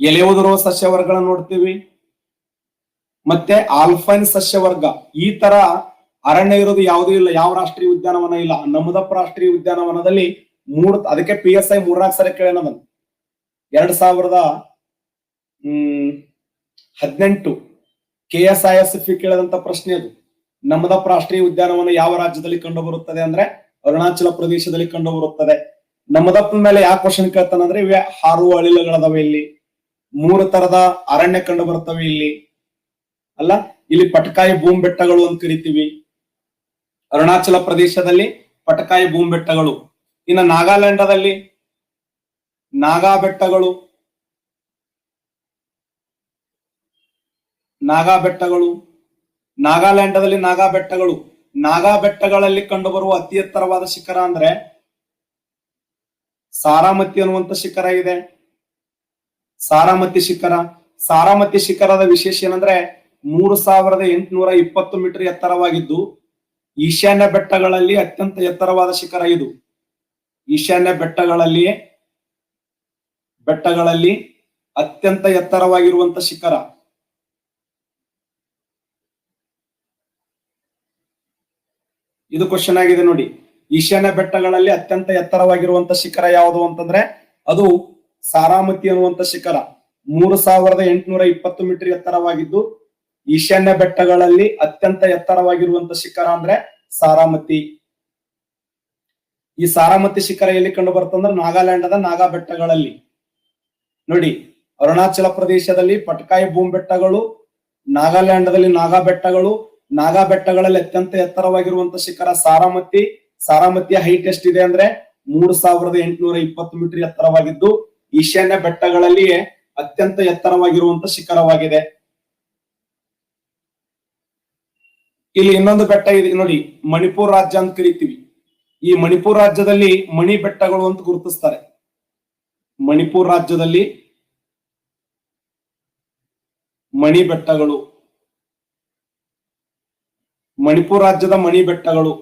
ಎಲೆ ಉದುರುವ ಸಸ್ಯವರ್ಗಗಳನ್ನ ನೋಡ್ತೀವಿ, ಮತ್ತೆ ಆಲ್ಫೈನ್ ಸಸ್ಯವರ್ಗ. ಈ ತರ ಅರಣ್ಯ ಇರೋದು ಯಾವುದೂ ಇಲ್ಲ, ಯಾವ ರಾಷ್ಟ್ರೀಯ ಉದ್ಯಾನವನ ಇಲ್ಲ. ನಮದಪ್ಪ ರಾಷ್ಟ್ರೀಯ ಉದ್ಯಾನವನದಲ್ಲಿ ಅದಕ್ಕೆ PSI 3-4 ಸರಿ ಕೇಳೋಣ. 2018 KSISF ಕೇಳದಂತ ಪ್ರಶ್ನೆ ಅದು. ನಮದಪ್ಪ ರಾಷ್ಟ್ರೀಯ ಉದ್ಯಾನವನ ಯಾವ ರಾಜ್ಯದಲ್ಲಿ ಕಂಡು ಬರುತ್ತದೆ ಅಂದ್ರೆ ಅರುಣಾಚಲ ಪ್ರದೇಶದಲ್ಲಿ ಕಂಡು ಬರುತ್ತದೆ. ನಮದಪ್ಪ ಮೇಲೆ ಯಾಕೆ ಕ್ವಶನ್ ಕೇಳ್ತಾನಂದ್ರೆ ಇವೆ ಹಾರುವ ಅಳಿಲುಗಳದಾವೆ, ಇಲ್ಲಿ 3 ತರದ ಅರಣ್ಯ ಕಂಡು ಬರ್ತವೆ ಇಲ್ಲಿ ಅಲ್ಲ. ಇಲ್ಲಿ ಪಟಕಾಯಿ ಭೂಮ್ ಬೆಟ್ಟಗಳು ಅಂತ ಕರಿತೀವಿ ಅರುಣಾಚಲ ಪ್ರದೇಶದಲ್ಲಿ, ಪಟಕಾಯಿ ಭೂಮ್ ಬೆಟ್ಟಗಳು. ಇನ್ನು ನಾಗಾಲ್ಯಾಂಡದಲ್ಲಿ ನಾಗಾ ಬೆಟ್ಟಗಳು, ನಾಗಾಲ್ಯಾಂಡದಲ್ಲಿ ನಾಗಾ ಬೆಟ್ಟಗಳು. ನಾಗಾ ಬೆಟ್ಟಗಳಲ್ಲಿ ಕಂಡುಬರುವ ಅತಿ ಎತ್ತರವಾದ ಶಿಖರ ಅಂದ್ರೆ ಸಾರಾಮತಿ ಅನ್ನುವಂತ ಶಿಖರ ಇದೆ. ಸಾರಾಮತಿ ಶಿಖರ. ಸಾರಾಮತಿ ಶಿಖರದ ವಿಶೇಷ ಏನಂದ್ರೆ 3820 ಮೀಟರ್ ಎತ್ತರವಾಗಿದ್ದು ಈಶಾನ್ಯ ಬೆಟ್ಟಗಳಲ್ಲಿ ಅತ್ಯಂತ ಎತ್ತರವಾದ ಶಿಖರ ಇದು. ಈಶಾನ್ಯ ಬೆಟ್ಟಗಳಲ್ಲಿ ಅತ್ಯಂತ ಎತ್ತರವಾಗಿರುವಂತ ಶಿಖರ. ಇದು ಕ್ವಶನ್ ಆಗಿದೆ ನೋಡಿ. ಈಶಾನ್ಯ ಬೆಟ್ಟಗಳಲ್ಲಿ ಅತ್ಯಂತ ಎತ್ತರವಾಗಿರುವಂತ ಶಿಖರ ಯಾವುದು ಅಂತಂದ್ರೆ ಅದು ಸಾರಾಮತಿ ಅನ್ನುವಂತ ಶಿಖರ. 3820 ಮೀಟರ್ ಎತ್ತರವಾಗಿದ್ದು ಈಶಾನ್ಯ ಬೆಟ್ಟಗಳಲ್ಲಿ ಅತ್ಯಂತ ಎತ್ತರವಾಗಿರುವಂತ ಶಿಖರ ಅಂದ್ರೆ ಸಾರಾಮತಿ. ಈ ಸಾರಾಮತಿ ಶಿಖರ ಎಲ್ಲಿ ಕಂಡು ಬರ್ತಂದ್ರೆ ನಾಗಾಲ್ಯಾಂಡದ ನಾಗಾ ಬೆಟ್ಟಗಳಲ್ಲಿ. ನೋಡಿ, ಅರುಣಾಚಲ ಪ್ರದೇಶದಲ್ಲಿ ಪಟಕಾಯಿ ಭೂಮ್ ಬೆಟ್ಟಗಳು, ನಾಗಾಲ್ಯಾಂಡದಲ್ಲಿ ನಾಗಾ ಬೆಟ್ಟಗಳು. ನಾಗಾ ಬೆಟ್ಟಗಳಲ್ಲಿ ಅತ್ಯಂತ ಎತ್ತರವಾಗಿರುವಂತ ಶಿಖರ ಸಾರಾಮತಿ. ಸಾರಾಮತಿಯ ಹೈಟ್ ಎಷ್ಟಿದೆ ಅಂದ್ರೆ 3820 ಮೀಟರ್ ಎತ್ತರವಾಗಿದ್ದು ಈಶಾನ್ಯ ಬೆಟ್ಟಗಳಲ್ಲಿಯೇ ಅತ್ಯಂತ ಎತ್ತರವಾಗಿರುವಂತ ಶಿಖರವಾಗಿದೆ. ಇಲ್ಲಿ ಇನ್ನೊಂದು ಬೆಟ್ಟ ಇದೆ ನೋಡಿ, ಮಣಿಪುರ್ ರಾಜ್ಯ ಅಂತ ಕರಿತೀವಿ. ಈ ಮಣಿಪುರ್ ರಾಜ್ಯದಲ್ಲಿ ಮಣಿ ಬೆಟ್ಟಗಳು ಅಂತ ಗುರುತಿಸ್ತಾರೆ. ಮಣಿಪುರ್ ರಾಜ್ಯದಲ್ಲಿ ಮಣಿ ಬೆಟ್ಟಗಳು, ಮಣಿಪುರ್ ರಾಜ್ಯದ ಮಣಿ ಬೆಟ್ಟಗಳು.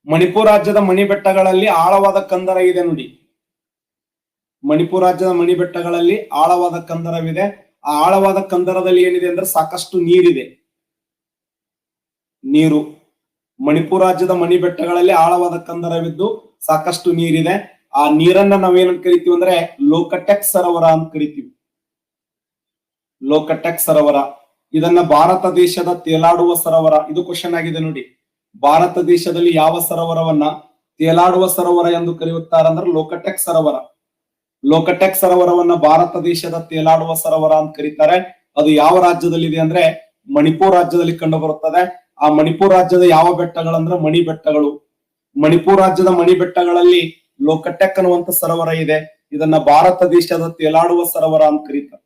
ಮಣಿಪುರ್ ರಾಜ್ಯದ ಮಣಿ ಬೆಟ್ಟಗಳಲ್ಲಿ ಆಳವಾದ ಕಂದರ ಇದೆ ನೋಡಿ. ಮಣಿಪುರ್ ರಾಜ್ಯದ ಮಣಿ ಬೆಟ್ಟಗಳಲ್ಲಿ ಆಳವಾದ ಕಂದರವಿದೆ. ಆ ಆಳವಾದ ಕಂದರದಲ್ಲಿ ಏನಿದೆ ಅಂದ್ರೆ ಸಾಕಷ್ಟು ನೀರಿದೆ. ನೀರು. ಮಣಿಪುರ್ ರಾಜ್ಯದ ಮಣಿ ಬೆಟ್ಟಗಳಲ್ಲಿ ಆಳವಾದ ಕಂದರವಿದ್ದು ಸಾಕಷ್ಟು ನೀರಿದೆ. ಆ ನೀರನ್ನ ನಾವೇನಂತ ಕರಿತೀವಿ ಅಂದ್ರೆ ಲೋಕಟೆಕ್ ಸರೋವರ ಅಂತ ಕರಿತೀವಿ. ಲೋಕಟೆಕ್ ಸರೋವರ. ಇದನ್ನ ಭಾರತ ದೇಶದ ತೇಲಾಡುವ ಸರೋವರ. ಇದು ಕ್ವಶನ್ ಆಗಿದೆ ನೋಡಿ. ಭಾರತ ದೇಶದಲ್ಲಿ ಯಾವ ಸರೋವರವನ್ನ ತೇಲಾಡುವ ಸರೋವರ ಎಂದು ಕರೆಯುತ್ತಾರೆ ಅಂದ್ರೆ ಲೋಕಟೆಕ್ ಸರೋವರ. ಲೋಕಟೆಕ್ ಸರೋವರವನ್ನ ಭಾರತ ದೇಶದ ತೇಲಾಡುವ ಸರೋವರ ಅಂತ ಕರೀತಾರೆ. ಅದು ಯಾವ ರಾಜ್ಯದಲ್ಲಿದೆ ಅಂದ್ರೆ ಮಣಿಪುರ್ ರಾಜ್ಯದಲ್ಲಿ ಕಂಡು ಬರುತ್ತದೆ. ಆ ಮಣಿಪುರ್ ರಾಜ್ಯದ ಯಾವ ಬೆಟ್ಟಗಳಂದ್ರೆ ಮಣಿ ಬೆಟ್ಟಗಳು. ಮಣಿಪುರ್ ರಾಜ್ಯದ ಮಣಿ ಬೆಟ್ಟಗಳಲ್ಲಿ ಲೋಕಟೆಕ್ ಅನ್ನುವಂತ ಸರೋವರ ಇದೆ. ಇದನ್ನ ಭಾರತ ದೇಶದ ತೇಲಾಡುವ ಸರೋವರ ಅಂತ ಕರೀತಾರೆ.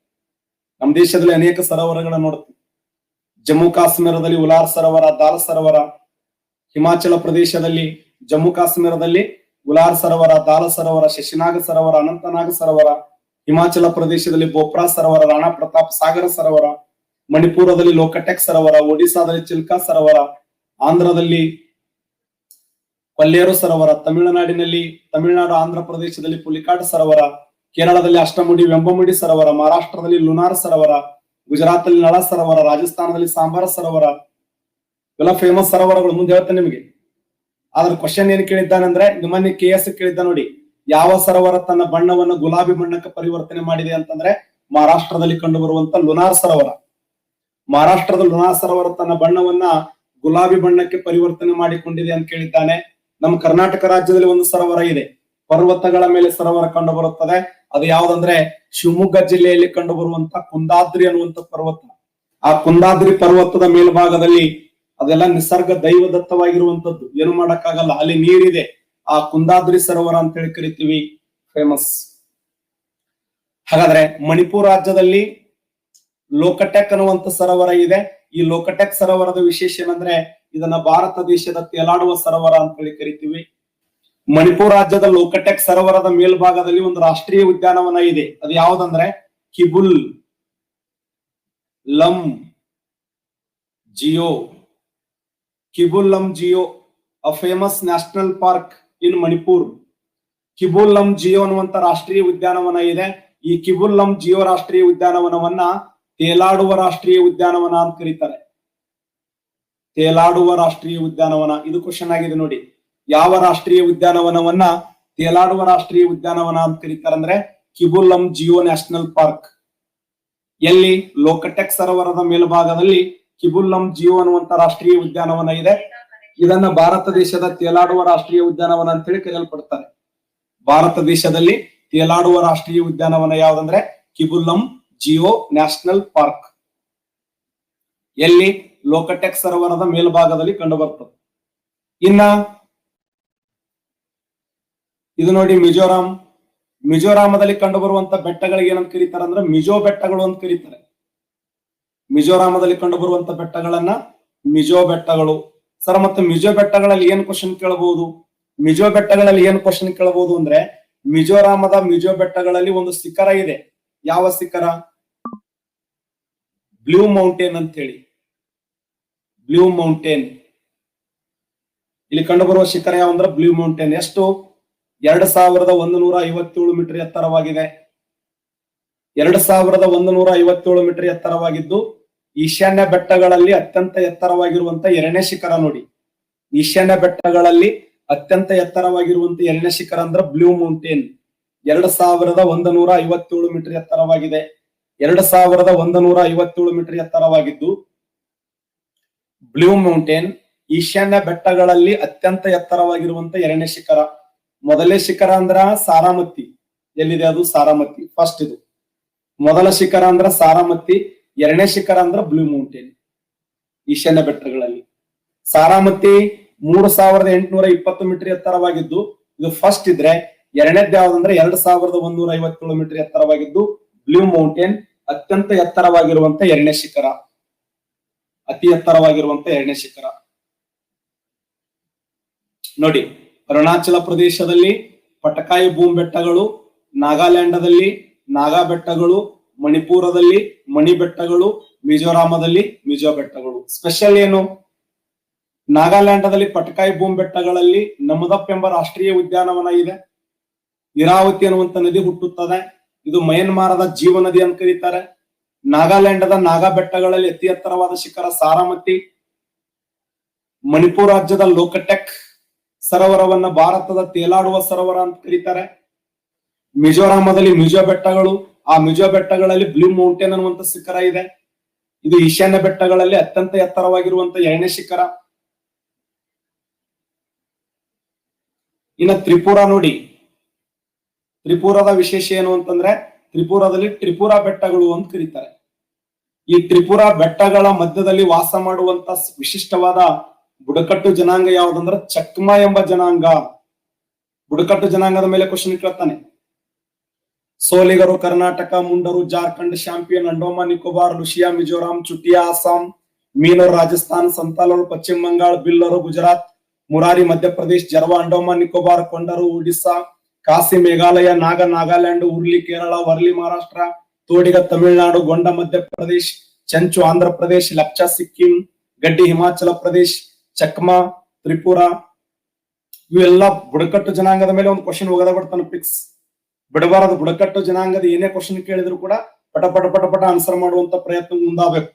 ನಮ್ಮ ದೇಶದಲ್ಲಿ ಅನೇಕ ಸರೋವರಗಳನ್ನ ನೋಡ್ತೀವಿ. ಜಮ್ಮು ಕಾಶ್ಮೀರದಲ್ಲಿ ಉಲಾರ್ ಸರೋವರ, ದಾಲ್ ಸರೋವರ. ಹಿಮಾಚಲ ಪ್ರದೇಶದಲ್ಲಿ, ಜಮ್ಮು ಕಾಶ್ಮೀರದಲ್ಲಿ ಉಲಾರ್ ಸರೋವರ, ದಾಲ ಸರೋವರ, ಶಶಿನಾಗ ಸರೋವರ, ಅನಂತನಾಗ ಸರೋವರ, ಹಿಮಾಚಲ ಪ್ರದೇಶದಲ್ಲಿ ಬೋಪ್ರಾ ಸರೋವರ, ರಾಣಾ ಪ್ರತಾಪ್ ಸಾಗರ ಸರೋವರ, ಮಣಿಪುರದಲ್ಲಿ ಲೋಕಟೆಕ್ ಸರೋವರ, ಒಡಿಸಾದಲ್ಲಿ ಚಿಲ್ಕಾ ಸರೋವರ, ಆಂಧ್ರದಲ್ಲಿ ಕೊಲ್ಲೇರು ಸರೋವರ, ತಮಿಳುನಾಡು ಆಂಧ್ರ ಪ್ರದೇಶದಲ್ಲಿ ಪುಲಿಕಾಟ್ ಸರೋವರ, ಕೇರಳದಲ್ಲಿ ಅಷ್ಟಮುಡಿ ವೆಂಬಮುಡಿ ಸರೋವರ, ಮಹಾರಾಷ್ಟ್ರದಲ್ಲಿ ಲುನಾರ್ ಸರೋವರ, ಗುಜರಾತ್ ಅಲ್ಲಿ ನಳ ಸರೋವರ, ರಾಜಸ್ಥಾನದಲ್ಲಿ ಸಾಂಬಾರ ಸರೋವರ, ಇವೆಲ್ಲ ಫೇಮಸ್ ಸರೋವರಗಳು. ಮುಂದೆ ಹೇಳ್ತೇನೆ ನಿಮಗೆ. ಆದ್ರೆ ಕ್ವಶನ್ ಏನ್ ಕೇಳಿದ್ದಾನಂದ್ರೆ, ನಿಮ್ಮನ್ನ KS ಕೇಳಿದ್ದ ನೋಡಿ, ಯಾವ ಸರೋವರ ತನ್ನ ಬಣ್ಣವನ್ನು ಗುಲಾಬಿ ಬಣ್ಣಕ್ಕೆ ಪರಿವರ್ತನೆ ಮಾಡಿದೆ ಅಂತಂದ್ರೆ ಮಹಾರಾಷ್ಟ್ರದಲ್ಲಿ ಕಂಡು ಬರುವಂತ ಲುನಾರ್ ಸರೋವರ. ಮಹಾರಾಷ್ಟ್ರದ ಲುನಾರ್ ಸರೋವರ ತನ್ನ ಬಣ್ಣವನ್ನ ಗುಲಾಬಿ ಬಣ್ಣಕ್ಕೆ ಪರಿವರ್ತನೆ ಮಾಡಿಕೊಂಡಿದೆ ಅಂತ ಕೇಳಿದ್ದಾನೆ. ನಮ್ಮ ಕರ್ನಾಟಕ ರಾಜ್ಯದಲ್ಲಿ ಒಂದು ಸರೋವರ ಇದೆ, ಪರ್ವತಗಳ ಮೇಲೆ ಸರೋವರ ಕಂಡು ಬರುತ್ತದೆ. ಅದು ಯಾವ್ದಂದ್ರೆ ಶಿವಮೊಗ್ಗ ಜಿಲ್ಲೆಯಲ್ಲಿ ಕಂಡು ಬರುವಂತ ಕುಂದಾದ್ರಿ ಅನ್ನುವಂತ ಪರ್ವತ. ಆ ಕುಂದಾದ್ರಿ ಪರ್ವತದ ಮೇಲ್ಭಾಗದಲ್ಲಿ ಅದೆಲ್ಲ ನಿಸರ್ಗ ದೈವದತ್ತವಾಗಿರುವಂತದ್ದು, ಏನು ಮಾಡಕ್ಕಾಗಲ್ಲ, ಅಲ್ಲಿ ನೀರಿದೆ. ಆ ಕುಂದಾದ್ರಿ ಸರೋವರ ಅಂತ ಹೇಳಿ ಕರಿತೀವಿ, ಫೇಮಸ್. ಹಾಗಾದ್ರೆ ಮಣಿಪುರ ರಾಜ್ಯದಲ್ಲಿ ಲೋಕಟೆಕ್ ಅನ್ನುವಂತ ಸರೋವರ ಇದೆ. ಈ ಲೋಕಟೆಕ್ ಸರೋವರದ ವಿಶೇಷ ಏನಂದ್ರೆ ಇದನ್ನ ಭಾರತ ದೇಶದ ತೇಲಾಡುವ ಸರೋವರ ಅಂತ ಹೇಳಿ ಕರಿತೀವಿ. ಮಣಿಪುರ ರಾಜ್ಯದ ಲೋಕಟೆಕ್ ಸರೋವರದ ಮೇಲ್ಭಾಗದಲ್ಲಿ ಒಂದು ರಾಷ್ಟ್ರೀಯ ಉದ್ಯಾನವನ ಇದೆ. ಅದು ಯಾವ್ದಂದ್ರೆ Keibul Lamjao. Keibul Lamjao, a famous national park in Manipur. Keibul Lamjao ಅನ್ನುವಂತ ರಾಷ್ಟ್ರೀಯ ಉದ್ಯಾನವನ ಇದೆ. ಈ ಕಿಬುಲ್ ಲಂ ಜಿಯೋ ರಾಷ್ಟ್ರೀಯ ಉದ್ಯಾನವನವನ್ನ ತೇಲಾಡುವ ರಾಷ್ಟ್ರೀಯ ಉದ್ಯಾನವನ ಅಂತ ಕರೀತಾರೆ. ತೇಲಾಡುವ ರಾಷ್ಟ್ರೀಯ ಉದ್ಯಾನವನ, ಇದು ಕ್ವಶನ್ ಆಗಿದೆ ನೋಡಿ. ಯಾವ ರಾಷ್ಟ್ರೀಯ ಉದ್ಯಾನವನವನ್ನ ತೇಲಾಡುವ ರಾಷ್ಟ್ರೀಯ ಉದ್ಯಾನವನ ಅಂತ ಕರೀತಾರೆ ಅಂದ್ರೆ ಕಿಬುಲ್ ಲಂ ಜಿಯೋ ನ್ಯಾಷನಲ್ ಪಾರ್ಕ್. ಎಲ್ಲಿ? ಲೋಕಟೆಕ್ ಸರೋವರದ ಮೇಲ್ಭಾಗದಲ್ಲಿ ಕಿಬುಲ್ ಲಂ ಜಿಯೋ ಅನ್ನುವಂತ ರಾಷ್ಟ್ರೀಯ ಉದ್ಯಾನವನ ಇದೆ. ಇದನ್ನ ಭಾರತ ದೇಶದ ತೇಲಾಡುವ ರಾಷ್ಟ್ರೀಯ ಉದ್ಯಾನವನ ಅಂತ ಹೇಳಿ ಕರೆಯಲ್ಪಡ್ತಾರೆ. ಭಾರತ ದೇಶದಲ್ಲಿ ತೇಲಾಡುವ ರಾಷ್ಟ್ರೀಯ ಉದ್ಯಾನವನ ಯಾವ್ದಂದ್ರೆ ಕಿಬುಲ್ ಲಂ ಜಿಯೋ ನ್ಯಾಷನಲ್ ಪಾರ್ಕ್. ಎಲ್ಲಿ? ಲೋಕಟೆಕ್ ಸರೋವರದ ಮೇಲ್ಭಾಗದಲ್ಲಿ ಕಂಡು ಬರ್ತದೆ. ಇನ್ನ ಇದು ನೋಡಿ ಮಿಜೋರಾಂ. ಮಿಜೋರಾಮದಲ್ಲಿ ಕಂಡು ಬರುವಂತ ಬೆಟ್ಟಗಳಿಗೆ ಏನಂತ ಕರೀತಾರೆ ಅಂದ್ರೆ ಮಿಜೋ ಬೆಟ್ಟಗಳು ಅಂತ ಕರೀತಾರೆ. ಮಿಜೋರಾಮದಲ್ಲಿ ಕಂಡು ಬರುವಂತ ಬೆಟ್ಟಗಳನ್ನ ಮಿಜೋ ಬೆಟ್ಟಗಳು. ಸರ್, ಮತ್ತೆ ಮಿಜೋ ಬೆಟ್ಟಗಳಲ್ಲಿ ಏನ್ ಕ್ವಶನ್ ಕೇಳಬಹುದು? ಮಿಜೋ ಬೆಟ್ಟಗಳಲ್ಲಿ ಏನ್ ಕ್ವಶನ್ ಕೇಳಬಹುದು ಅಂದ್ರೆ ಮಿಜೋರಾಮದ ಮಿಜೋ ಬೆಟ್ಟಗಳಲ್ಲಿ ಒಂದು ಶಿಖರ ಇದೆ. ಯಾವ ಶಿಖರ? ಬ್ಲೂ ಮೌಂಟೇನ್ ಅಂತ ಹೇಳಿ. ಬ್ಲೂ ಮೌಂಟೇನ್ ಇಲ್ಲಿ ಕಂಡು ಬರುವ ಶಿಖರ ಯಾವಂದ್ರೆ ಬ್ಲೂ ಮೌಂಟೇನ್. ಎಷ್ಟು? 2157 ಮೀಟರ್ ಎತ್ತರವಾಗಿದೆ. 2157 ಮೀಟರ್ ಎತ್ತರವಾಗಿದ್ದು ಈಶಾನ್ಯ ಬೆಟ್ಟಗಳಲ್ಲಿ ಅತ್ಯಂತ ಎತ್ತರವಾಗಿರುವಂತ ಎರಡನೇ ಶಿಖರ ನೋಡಿ. ಈಶಾನ್ಯ ಬೆಟ್ಟಗಳಲ್ಲಿ ಅತ್ಯಂತ ಎತ್ತರವಾಗಿರುವಂತ ಎರಡನೇ ಶಿಖರ ಅಂದ್ರೆ ಬ್ಲೂ ಮೌಂಟೇನ್. 2157 ಮೀಟರ್ ಎತ್ತರವಾಗಿದೆ. 2157 ಮೀಟರ್ ಎತ್ತರವಾಗಿದ್ದು ಬ್ಲೂ ಮೌಂಟೇನ್ ಈಶಾನ್ಯ ಬೆಟ್ಟಗಳಲ್ಲಿ ಅತ್ಯಂತ ಎತ್ತರವಾಗಿರುವಂತ ಎರಡನೇ ಶಿಖರ. ಮೊದಲನೇ ಶಿಖರ ಅಂದ್ರ ಸಾರಾಮತಿ. ಎಲ್ಲಿದೆ ಅದು? ಸಾರಾಮತಿ ಫಸ್ಟ್. ಇದು ಮೊದಲ ಶಿಖರ ಅಂದ್ರ ಸಾರಾಮತಿ, ಎರಡನೇ ಶಿಖರ ಅಂದ್ರ ಬ್ಲೂ ಮೌಂಟೇನ್ ಈಶಾನ್ಯ ಬೆಟ್ಟಗಳಲ್ಲಿ. ಸಾರಾಮತಿ 3820 ಮೀಟರ್ ಎತ್ತರವಾಗಿದ್ದು ಇದು ಫಸ್ಟ್ ಇದ್ರೆ, ಎರಡನೇದ್ ಯಾವ್ದಂದ್ರೆ 2157 ಮೀಟರ್ ಎತ್ತರವಾಗಿದ್ದು ಬ್ಲೂ ಮೌಂಟೇನ್ ಅತ್ಯಂತ ಎತ್ತರವಾಗಿರುವಂತ ಎರಡನೇ ಶಿಖರ, ಅತಿ ಎತ್ತರವಾಗಿರುವಂತ ಎರಡನೇ ಶಿಖರ ನೋಡಿ. ಅರುಣಾಚಲ ಪ್ರದೇಶದಲ್ಲಿ ಪಟಕಾಯಿ ಬೂಮ್ ಬೆಟ್ಟಗಳು, ನಾಗಾಲ್ಯಾಂಡದಲ್ಲಿ ನಾಗಾ ಬೆಟ್ಟಗಳು, ಮಣಿಪುರದಲ್ಲಿ ಮಣಿ ಬೆಟ್ಟಗಳು, ಮಿಜೋರಾಮದಲ್ಲಿ ಮಿಜೋ ಬೆಟ್ಟಗಳು. ಸ್ಪೆಷಲ್ ಏನು? ನಾಗಾಲ್ಯಾಂಡದಲ್ಲಿ ಪಟಕಾಯಿ ಬೂಮ್ ಬೆಟ್ಟಗಳಲ್ಲಿ ನಮದಪ್ ಎಂಬ ರಾಷ್ಟ್ರೀಯ ಉದ್ಯಾನವನ ಇದೆ. ಇರಾವತಿ ಅನ್ನುವಂತ ನದಿ ಹುಟ್ಟುತ್ತದೆ. ಇದು ಮಯನ್ಮಾರದ ಜೀವ ನದಿ ಅಂತ ಕರೀತಾರೆ. ನಾಗಾಲ್ಯಾಂಡದ ನಾಗಾ ಬೆಟ್ಟಗಳಲ್ಲಿ ಅತಿ ಎತ್ತರವಾದ ಶಿಖರ ಸಾರಾಮತಿ. ಮಣಿಪುರ ರಾಜ್ಯದ ಲೋಕಟೆಕ್ ಸರೋವರವನ್ನ ಭಾರತದ ತೇಲಾಡುವ ಸರೋವರ ಅಂತ ಕರೀತಾರೆ. ಮಿಜೋರಾಮದಲ್ಲಿ ಮಿಜೋ ಬೆಟ್ಟಗಳು, ಆ ಮಿಜೋ ಬೆಟ್ಟಗಳಲ್ಲಿ ಬ್ಲೂ ಮೌಂಟೇನ್ ಅನ್ನುವಂತ ಶಿಖರ ಇದೆ. ಇದು ಈಶಾನ್ಯ ಬೆಟ್ಟಗಳಲ್ಲಿ ಅತ್ಯಂತ ಎತ್ತರವಾಗಿರುವಂತ ಎರಡನೇ ಶಿಖರ. ಇನ್ನು ತ್ರಿಪುರ ನೋಡಿ. ತ್ರಿಪುರದ ವಿಶೇಷ ಏನು ಅಂತಂದ್ರೆ ತ್ರಿಪುರದಲ್ಲಿ ತ್ರಿಪುರ ಬೆಟ್ಟಗಳು ಅಂತ ಕರೀತಾರೆ. ಈ ತ್ರಿಪುರ ಬೆಟ್ಟಗಳ ಮಧ್ಯದಲ್ಲಿ ವಾಸ ಮಾಡುವಂತ ವಿಶಿಷ್ಟವಾದ ಬುಡಕಟ್ಟು ಜನಾಂಗ ಯಾವ್ದಂದ್ರೆ ಚಕ್ಮಾ ಎಂಬ ಜನಾಂಗ. ಬುಡಕಟ್ಟು ಜನಾಂಗದ ಮೇಲೆ ಕ್ವಶನ್ ಕೇಳ್ತಾನೆ. ಸೋಲಿಗರು ಕರ್ನಾಟಕ, ಮುಂಡರು ಜಾರ್ಖಂಡ್, ಶಾಂಪಿಯನ್ ಅಂಡೋಮಾನ್ ನಿಕೋಬಾರ್, ಲುಷಿಯಾ ಮಿಜೋರಾಂ, ಚುಟಿಯಾ ಅಸ್ಸಾಂ, ಮೀನರು ರಾಜಸ್ಥಾನ್, ಸಂತಾಲರು ಪಶ್ಚಿಮ ಬಂಗಾಳ, ಬಿಲ್ಲರು ಗುಜರಾತ್, ಮುರಾರಿ ಮಧ್ಯಪ್ರದೇಶ್, ಜರ್ವ ಅಂಡೋಮಾನ್ ನಿಕೋಬಾರ್, ಕೊಂಡರು ಒಡಿಸ್ಸಾ, ಕಾಸಿ ಮೇಘಾಲಯ, ನಾಗಾಲ್ಯಾಂಡ್, ಉರ್ಲಿ ಕೇರಳ, ವರ್ಲಿ ಮಹಾರಾಷ್ಟ್ರ, ತೋಡಿಗ ತಮಿಳುನಾಡು, ಗೊಂಡ ಮಧ್ಯಪ್ರದೇಶ್, ಚೆಂಚು ಆಂಧ್ರ ಪ್ರದೇಶ್, ಲಪ್ಚಾ ಸಿಕ್ಕಿಂ, ಗಡ್ಡಿ ಹಿಮಾಚಲ ಪ್ರದೇಶ್, ಚಕ್ಮಾ ತ್ರಿಪುರಾ. ಇವೆಲ್ಲ ಬುಡಕಟ್ಟು ಜನಾಂಗದ ಮೇಲೆ ಒಂದು ಕ್ವಶನ್ ಹೋಗದ ಬಿಡ್ತಾನೆ ಫಿಕ್ಸ್. ಬಿಡಬಾರದು. ಬುಡಕಟ್ಟು ಜನಾಂಗದ ಏನೇ ಕ್ವಶನ್ ಕೇಳಿದ್ರು ಕೂಡ ಪಟ ಪಟ ಪಟ ಪಟ ಆನ್ಸರ್ ಮಾಡುವಂತ ಪ್ರಯತ್ನ ಮುಂದಾಗಬೇಕು.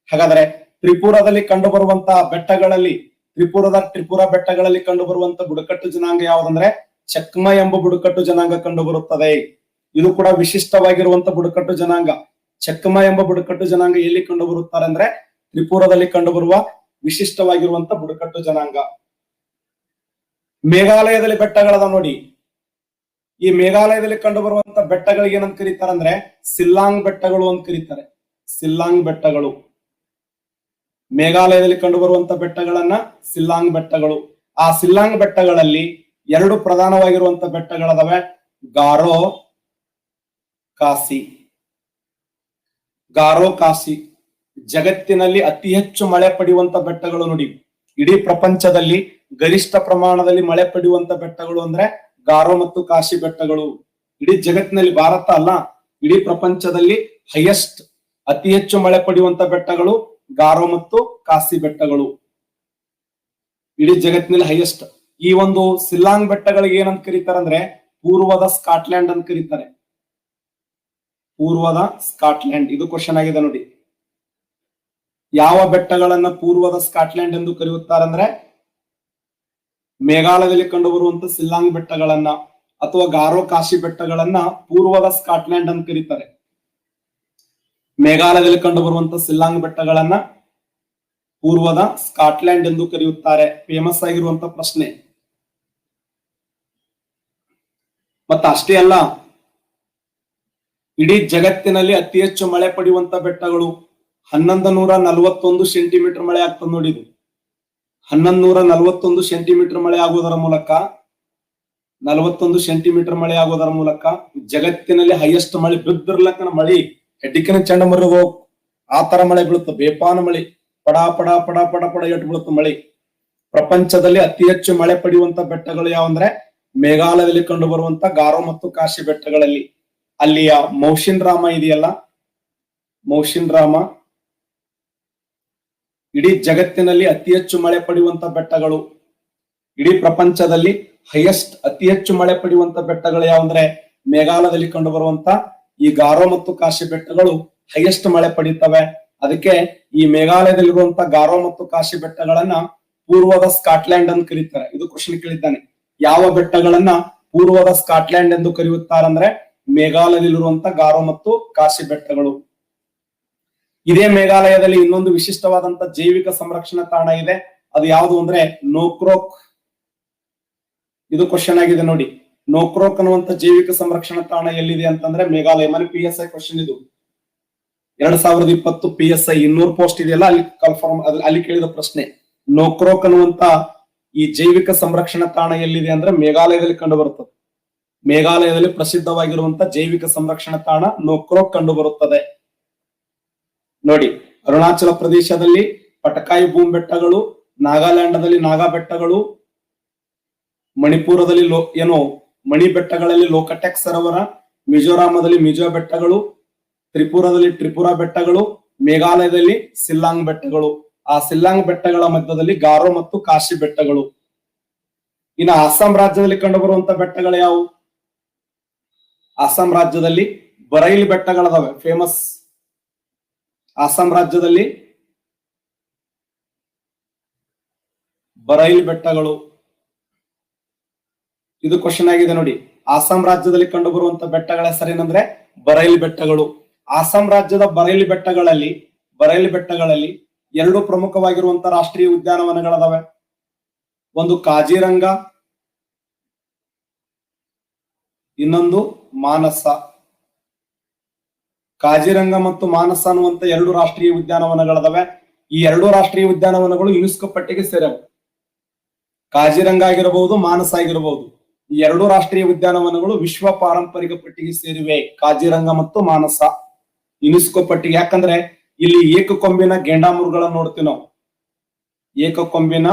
ಹಾಗಾದ್ರೆ ತ್ರಿಪುರಾದಲ್ಲಿ ಕಂಡು ಬರುವಂತಹ ಬೆಟ್ಟಗಳಲ್ಲಿ, ತ್ರಿಪುರಾ ಬೆಟ್ಟಗಳಲ್ಲಿ ಕಂಡು ಬರುವಂತ ಬುಡಕಟ್ಟು ಜನಾಂಗ ಯಾವುದಂದ್ರೆ ಚಕ್ಮ ಎಂಬ ಬುಡಕಟ್ಟು ಜನಾಂಗ ಕಂಡು ಬರುತ್ತದೆ. ಇದು ಕೂಡ ವಿಶಿಷ್ಟವಾಗಿರುವಂತ ಬುಡಕಟ್ಟು ಜನಾಂಗ. ಚಕ್ಮ ಎಂಬ ಬುಡಕಟ್ಟು ಜನಾಂಗ ಎಲ್ಲಿ ಕಂಡು ಬರುತ್ತಾರೆ ಅಂದ್ರೆ ತ್ರಿಪುರಾದಲ್ಲಿ ಕಂಡು ಬರುವ ವಿಶಿಷ್ಟವಾಗಿರುವಂತ ಬುಡಕಟ್ಟು ಜನಾಂಗ. ಮೇಘಾಲಯದಲ್ಲಿ ಬೆಟ್ಟಗಳದ ನೋಡಿ. ಈ ಮೇಘಾಲಯದಲ್ಲಿ ಕಂಡು ಬರುವಂತ ಬೆಟ್ಟಗಳಿಗೆ ಏನಂತ ಕರೀತಾರೆ ಅಂದ್ರೆ ಸಿಲ್ಲಾಂಗ್ ಬೆಟ್ಟಗಳು ಅಂತ ಕರೀತಾರೆ. ಸಿಲ್ಲಾಂಗ್ ಬೆಟ್ಟಗಳು. ಮೇಘಾಲಯದಲ್ಲಿ ಕಂಡು ಬರುವಂತ ಬೆಟ್ಟಗಳನ್ನ ಸಿಲ್ಲಾಂಗ್ ಬೆಟ್ಟಗಳು. ಆ ಸಿಲ್ಲಾಂಗ್ ಬೆಟ್ಟಗಳಲ್ಲಿ ಎರಡು ಪ್ರಧಾನವಾಗಿರುವಂತ ಬೆಟ್ಟಗಳದವೆ, ಗಾರೋ, ಕಾಸಿ. ಗಾರೋ, ಕಾಸಿ ಜಗತ್ತಿನಲ್ಲಿ ಅತಿ ಹೆಚ್ಚು ಮಳೆ ಪಡೆಯುವಂತ ಬೆಟ್ಟಗಳು ನೋಡಿ. ಇಡೀ ಪ್ರಪಂಚದಲ್ಲಿ ಗರಿಷ್ಠ ಪ್ರಮಾಣದಲ್ಲಿ ಮಳೆ ಪಡೆಯುವಂತ ಬೆಟ್ಟಗಳು ಅಂದ್ರೆ ಗಾರೋ ಮತ್ತು ಕಾಶಿ ಬೆಟ್ಟಗಳು. ಇಡೀ ಜಗತ್ತಿನಲ್ಲಿ, ಭಾರತ ಅಲ್ಲ, ಇಡೀ ಪ್ರಪಂಚದಲ್ಲಿ ಹೈಯೆಸ್ಟ್, ಅತಿ ಹೆಚ್ಚು ಮಳೆ ಪಡೆಯುವಂತ ಬೆಟ್ಟಗಳು ಗಾರೋ ಮತ್ತು ಕಾಸಿ ಬೆಟ್ಟಗಳು. ಇಡೀ ಜಗತ್ತಿನಲ್ಲಿ ಹೈಯೆಸ್ಟ್. ಈ ಒಂದು ಸಿಲ್ಲಾಂಗ್ ಬೆಟ್ಟಗಳಿಗೆ ಏನಂತ ಕರೀತಾರೆ ಅಂದ್ರೆ ಪೂರ್ವದ ಸ್ಕಾಟ್ಲ್ಯಾಂಡ್ ಅಂತ ಕರೀತಾರೆ. ಪೂರ್ವದ ಸ್ಕಾಟ್ಲ್ಯಾಂಡ್. ಇದು ಕ್ವಶನ್ ಆಗಿದೆ ನೋಡಿ. ಯಾವ ಬೆಟ್ಟಗಳನ್ನ ಪೂರ್ವದ ಸ್ಕಾಟ್ಲ್ಯಾಂಡ್ ಎಂದು ಕರೆಯುತ್ತಾರೆ ಅಂದ್ರೆ ಮೇಘಾಲಯದಲ್ಲಿ ಕಂಡು ಬರುವಂತ ಸಿಲ್ಲಾಂಗ್ ಬೆಟ್ಟಗಳನ್ನ ಅಥವಾ ಗಾರೋ ಕಾಶಿ ಬೆಟ್ಟಗಳನ್ನ ಪೂರ್ವದ ಸ್ಕಾಟ್ಲ್ಯಾಂಡ್ ಅಂತ ಕರೀತಾರೆ. ಮೇಘಾಲಯದಲ್ಲಿ ಕಂಡು ಬರುವಂತ ಸಿಲ್ಲಾಂಗ್ ಬೆಟ್ಟಗಳನ್ನ ಪೂರ್ವದ ಸ್ಕಾಟ್ಲ್ಯಾಂಡ್ ಎಂದು ಕರೆಯುತ್ತಾರೆ. ಫೇಮಸ್ ಆಗಿರುವಂತ ಪ್ರಶ್ನೆ. ಮತ್ತ ಅಷ್ಟೇ ಅಲ್ಲ, ಇಡೀ ಜಗತ್ತಿನಲ್ಲಿ ಅತಿ ಹೆಚ್ಚು ಮಳೆ ಪಡೆಯುವಂತ ಬೆಟ್ಟಗಳು 1141 ಸೆಂಟಿಮೀಟರ್ ಮಳೆ ಆಗ್ತದೆ ನೋಡಿ. ಇದು 1141 ಸೆಂಟಿಮೀಟರ್ ಮಳೆ ಆಗುವುದರ ಮೂಲಕ 41 ಸೆಂಟಿಮೀಟರ್ ಮಳೆ ಆಗುವುದರ ಮೂಲಕ ಜಗತ್ತಿನಲ್ಲಿ ಹೈಯೆಸ್ಟ್ ಮಳೆ ಬಿದ್ದಿರ್ಲಕ್ಕನ ಮಳೆ ಹೆಡ್ಡಿಕಿನ ಚಂಡಮಾರುತ ಆ ತರ ಮಳೆ ಬೀಳುತ್ತೆ. ಬೇಪಾನ ಮಳೆ, ಪಡ ಪಡ ಪಡ ಪಡ ಪಡ ಎಟ್ಟು ಬೀಳುತ್ತೆ ಮಳೆ. ಪ್ರಪಂಚದಲ್ಲಿ ಅತಿ ಹೆಚ್ಚು ಮಳೆ ಪಡೆಯುವಂತ ಬೆಟ್ಟಗಳು ಯಾವಂದ್ರೆ ಮೇಘಾಲಯದಲ್ಲಿ ಕಂಡು ಬರುವಂತ ಗಾರೋ ಮತ್ತು ಕಾಶಿ ಬೆಟ್ಟಗಳಲ್ಲಿ. ಅಲ್ಲಿಯ ಮೌಸಿನ್ ರಾಮ ಇದೆಯಲ್ಲ, ಮೌಸಿನ್ ರಾಮ ಇಡೀ ಜಗತ್ತಿನಲ್ಲಿ ಅತಿ ಹೆಚ್ಚು ಮಳೆ ಪಡೆಯುವಂತ ಬೆಟ್ಟಗಳು. ಇಡೀ ಪ್ರಪಂಚದಲ್ಲಿ ಹೈಯೆಸ್ಟ್, ಅತಿ ಹೆಚ್ಚು ಮಳೆ ಪಡೆಯುವಂತ ಬೆಟ್ಟಗಳು ಯಾವಂದ್ರೆ ಮೇಘಾಲಯದಲ್ಲಿ ಕಂಡು ಬರುವಂತ ಈ ಗಾರೋ ಮತ್ತು ಕಾಶಿ ಬೆಟ್ಟಗಳು ಹೈಯೆಸ್ಟ್ ಮಳೆ ಪಡೀತವೆ. ಅದಕ್ಕೆ ಈ ಮೇಘಾಲಯದಲ್ಲಿರುವಂತ ಗಾರೋ ಮತ್ತು ಕಾಶಿ ಬೆಟ್ಟಗಳನ್ನ ಪೂರ್ವದ ಸ್ಕಾಟ್ಲ್ಯಾಂಡ್ ಅಂತ ಕರೀತಾರೆ. ಇದು ಕ್ವಶನ್ ಕೇಳಿದ್ದಾನೆ. ಯಾವ ಬೆಟ್ಟಗಳನ್ನ ಪೂರ್ವದ ಸ್ಕಾಟ್ಲ್ಯಾಂಡ್ ಎಂದು ಕರೆಯುತ್ತಾರಂದ್ರೆ ಮೇಘಾಲಯದಲ್ಲಿರುವಂತ ಗಾರೋ ಮತ್ತು ಕಾಶಿ ಬೆಟ್ಟಗಳು. ಇದೇ ಮೇಘಾಲಯದಲ್ಲಿ ಇನ್ನೊಂದು ವಿಶಿಷ್ಟವಾದಂತ ಜೈವಿಕ ಸಂರಕ್ಷಣಾ ತಾಣ ಇದೆ. ಅದು ಯಾವುದು ಅಂದ್ರೆ ನೋಕ್ರೋಕ್. ಇದು ಕ್ವಶನ್ ಆಗಿದೆ ನೋಡಿ. ನೋಕ್ರೋಕ್ ಅನ್ನುವಂತ ಜೈವಿಕ ಸಂರಕ್ಷಣಾ ತಾಣ ಎಲ್ಲಿದೆ ಅಂತಂದ್ರೆ ಮೇಘಾಲಯ. ಮನೆ PSI ಕ್ವಶನ್ ಇದು 2020 PSI 200 ಪೋಸ್ಟ್ ಇದೆಯಲ್ಲ, ಅಲ್ಲಿ ಕನ್ಫರ್ಮ್ ಅಲ್ಲಿ ಕೇಳಿದ ಪ್ರಶ್ನೆ. ನೋಕ್ರೋಕ್ ಅನ್ನುವಂತ ಈ ಜೈವಿಕ ಸಂರಕ್ಷಣಾ ತಾಣ ಎಲ್ಲಿದೆ ಅಂದ್ರೆ ಮೇಘಾಲಯದಲ್ಲಿ ಕಂಡು ಬರುತ್ತದೆ. ಮೇಘಾಲಯದಲ್ಲಿ ಪ್ರಸಿದ್ಧವಾಗಿರುವಂತ ಜೈವಿಕ ಸಂರಕ್ಷಣಾ ತಾಣ ನೋಕ್ರೋಕ್ ಕಂಡು ಬರುತ್ತದೆ ನೋಡಿ. ಅರುಣಾಚಲ ಪ್ರದೇಶದಲ್ಲಿ ಪಟಕಾಯಿ ಬೂಮ್ ಬೆಟ್ಟಗಳು, ನಾಗಾಲ್ಯಾಂಡದಲ್ಲಿ ನಾಗಾ ಬೆಟ್ಟಗಳು, ಮಣಿಪುರದಲ್ಲಿ ಮಣಿ ಬೆಟ್ಟಗಳಲ್ಲಿ ಲೋಕಟೆಕ್ ಸರೋವರ, ಮಿಜೋರಾಮದಲ್ಲಿ ಮಿಜೋ ಬೆಟ್ಟಗಳು, ತ್ರಿಪುರಾದಲ್ಲಿ ತ್ರಿಪುರಾ ಬೆಟ್ಟಗಳು, ಮೇಘಾಲಯದಲ್ಲಿ ಸಿಲ್ಲಾಂಗ್ ಬೆಟ್ಟಗಳು. ಆ ಸಿಲ್ಲಾಂಗ್ ಬೆಟ್ಟಗಳ ಮಧ್ಯದಲ್ಲಿ ಗಾರೋ ಮತ್ತು ಕಾಶಿ ಬೆಟ್ಟಗಳು. ಇನ್ನು ಅಸ್ಸಾಂ ರಾಜ್ಯದಲ್ಲಿ ಕಂಡು ಬರುವಂತ ಬೆಟ್ಟಗಳು ಯಾವುವು? ಅಸ್ಸಾಂ ರಾಜ್ಯದಲ್ಲಿ ಬರೈಲ್ ಬೆಟ್ಟಗಳದಾವೆ, ಫೇಮಸ್. ಅಸ್ಸಾಂ ರಾಜ್ಯದಲ್ಲಿ ಬರೈಲ್ ಬೆಟ್ಟಗಳು. ಇದು ಕ್ವಶನ್ ಆಗಿದೆ ನೋಡಿ. ಅಸ್ಸಾಂ ರಾಜ್ಯದಲ್ಲಿ ಕಂಡು ಬರುವಂತ ಬೆಟ್ಟಗಳ ಹೆಸರೇನಂದ್ರೆ ಬರೈಲ್ ಬೆಟ್ಟಗಳು. ಅಸ್ಸಾಂ ರಾಜ್ಯದ ಬರೈಲ್ ಬೆಟ್ಟಗಳಲ್ಲಿ ಎರಡು ಪ್ರಮುಖವಾಗಿರುವಂತ ರಾಷ್ಟ್ರೀಯ ಉದ್ಯಾನವನಗಳದಾವೆ. ಒಂದು ಕಾಜಿರಂಗ, ಇನ್ನೊಂದು ಮಾನಸ. ಕಾಜಿರಂಗ ಮತ್ತು ಮಾನಸ ಅನ್ನುವಂತ ಎರಡು ರಾಷ್ಟ್ರೀಯ ಉದ್ಯಾನವನಗಳದಾವೆ. ಈ ಎರಡು ರಾಷ್ಟ್ರೀಯ ಉದ್ಯಾನವನಗಳು ಯುನೆಸ್ಕೋ ಪಟ್ಟಿಗೆ ಸೇರವು. ಕಾಜಿರಂಗ ಆಗಿರಬಹುದು, ಮಾನಸ ಆಗಿರಬಹುದು. ಈ ಎರಡು ರಾಷ್ಟ್ರೀಯ ಉದ್ಯಾನವನಗಳು ವಿಶ್ವ ಪಾರಂಪರಿಕ ಪಟ್ಟಿಗೆ ಸೇರಿವೆ. ಕಾಜಿರಂಗ ಮತ್ತು ಮಾನಸ ಯುನೆಸ್ಕೋ ಪಟ್ಟಿಗೆ. ಯಾಕಂದ್ರೆ ಇಲ್ಲಿ ಏಕಕೊಂಬಿನ ಗೆಂಡಾಮೃಗಗಳನ್ನ ನೋಡ್ತೀವಿ ನಾವು. ಏಕಕೊಂಬಿನ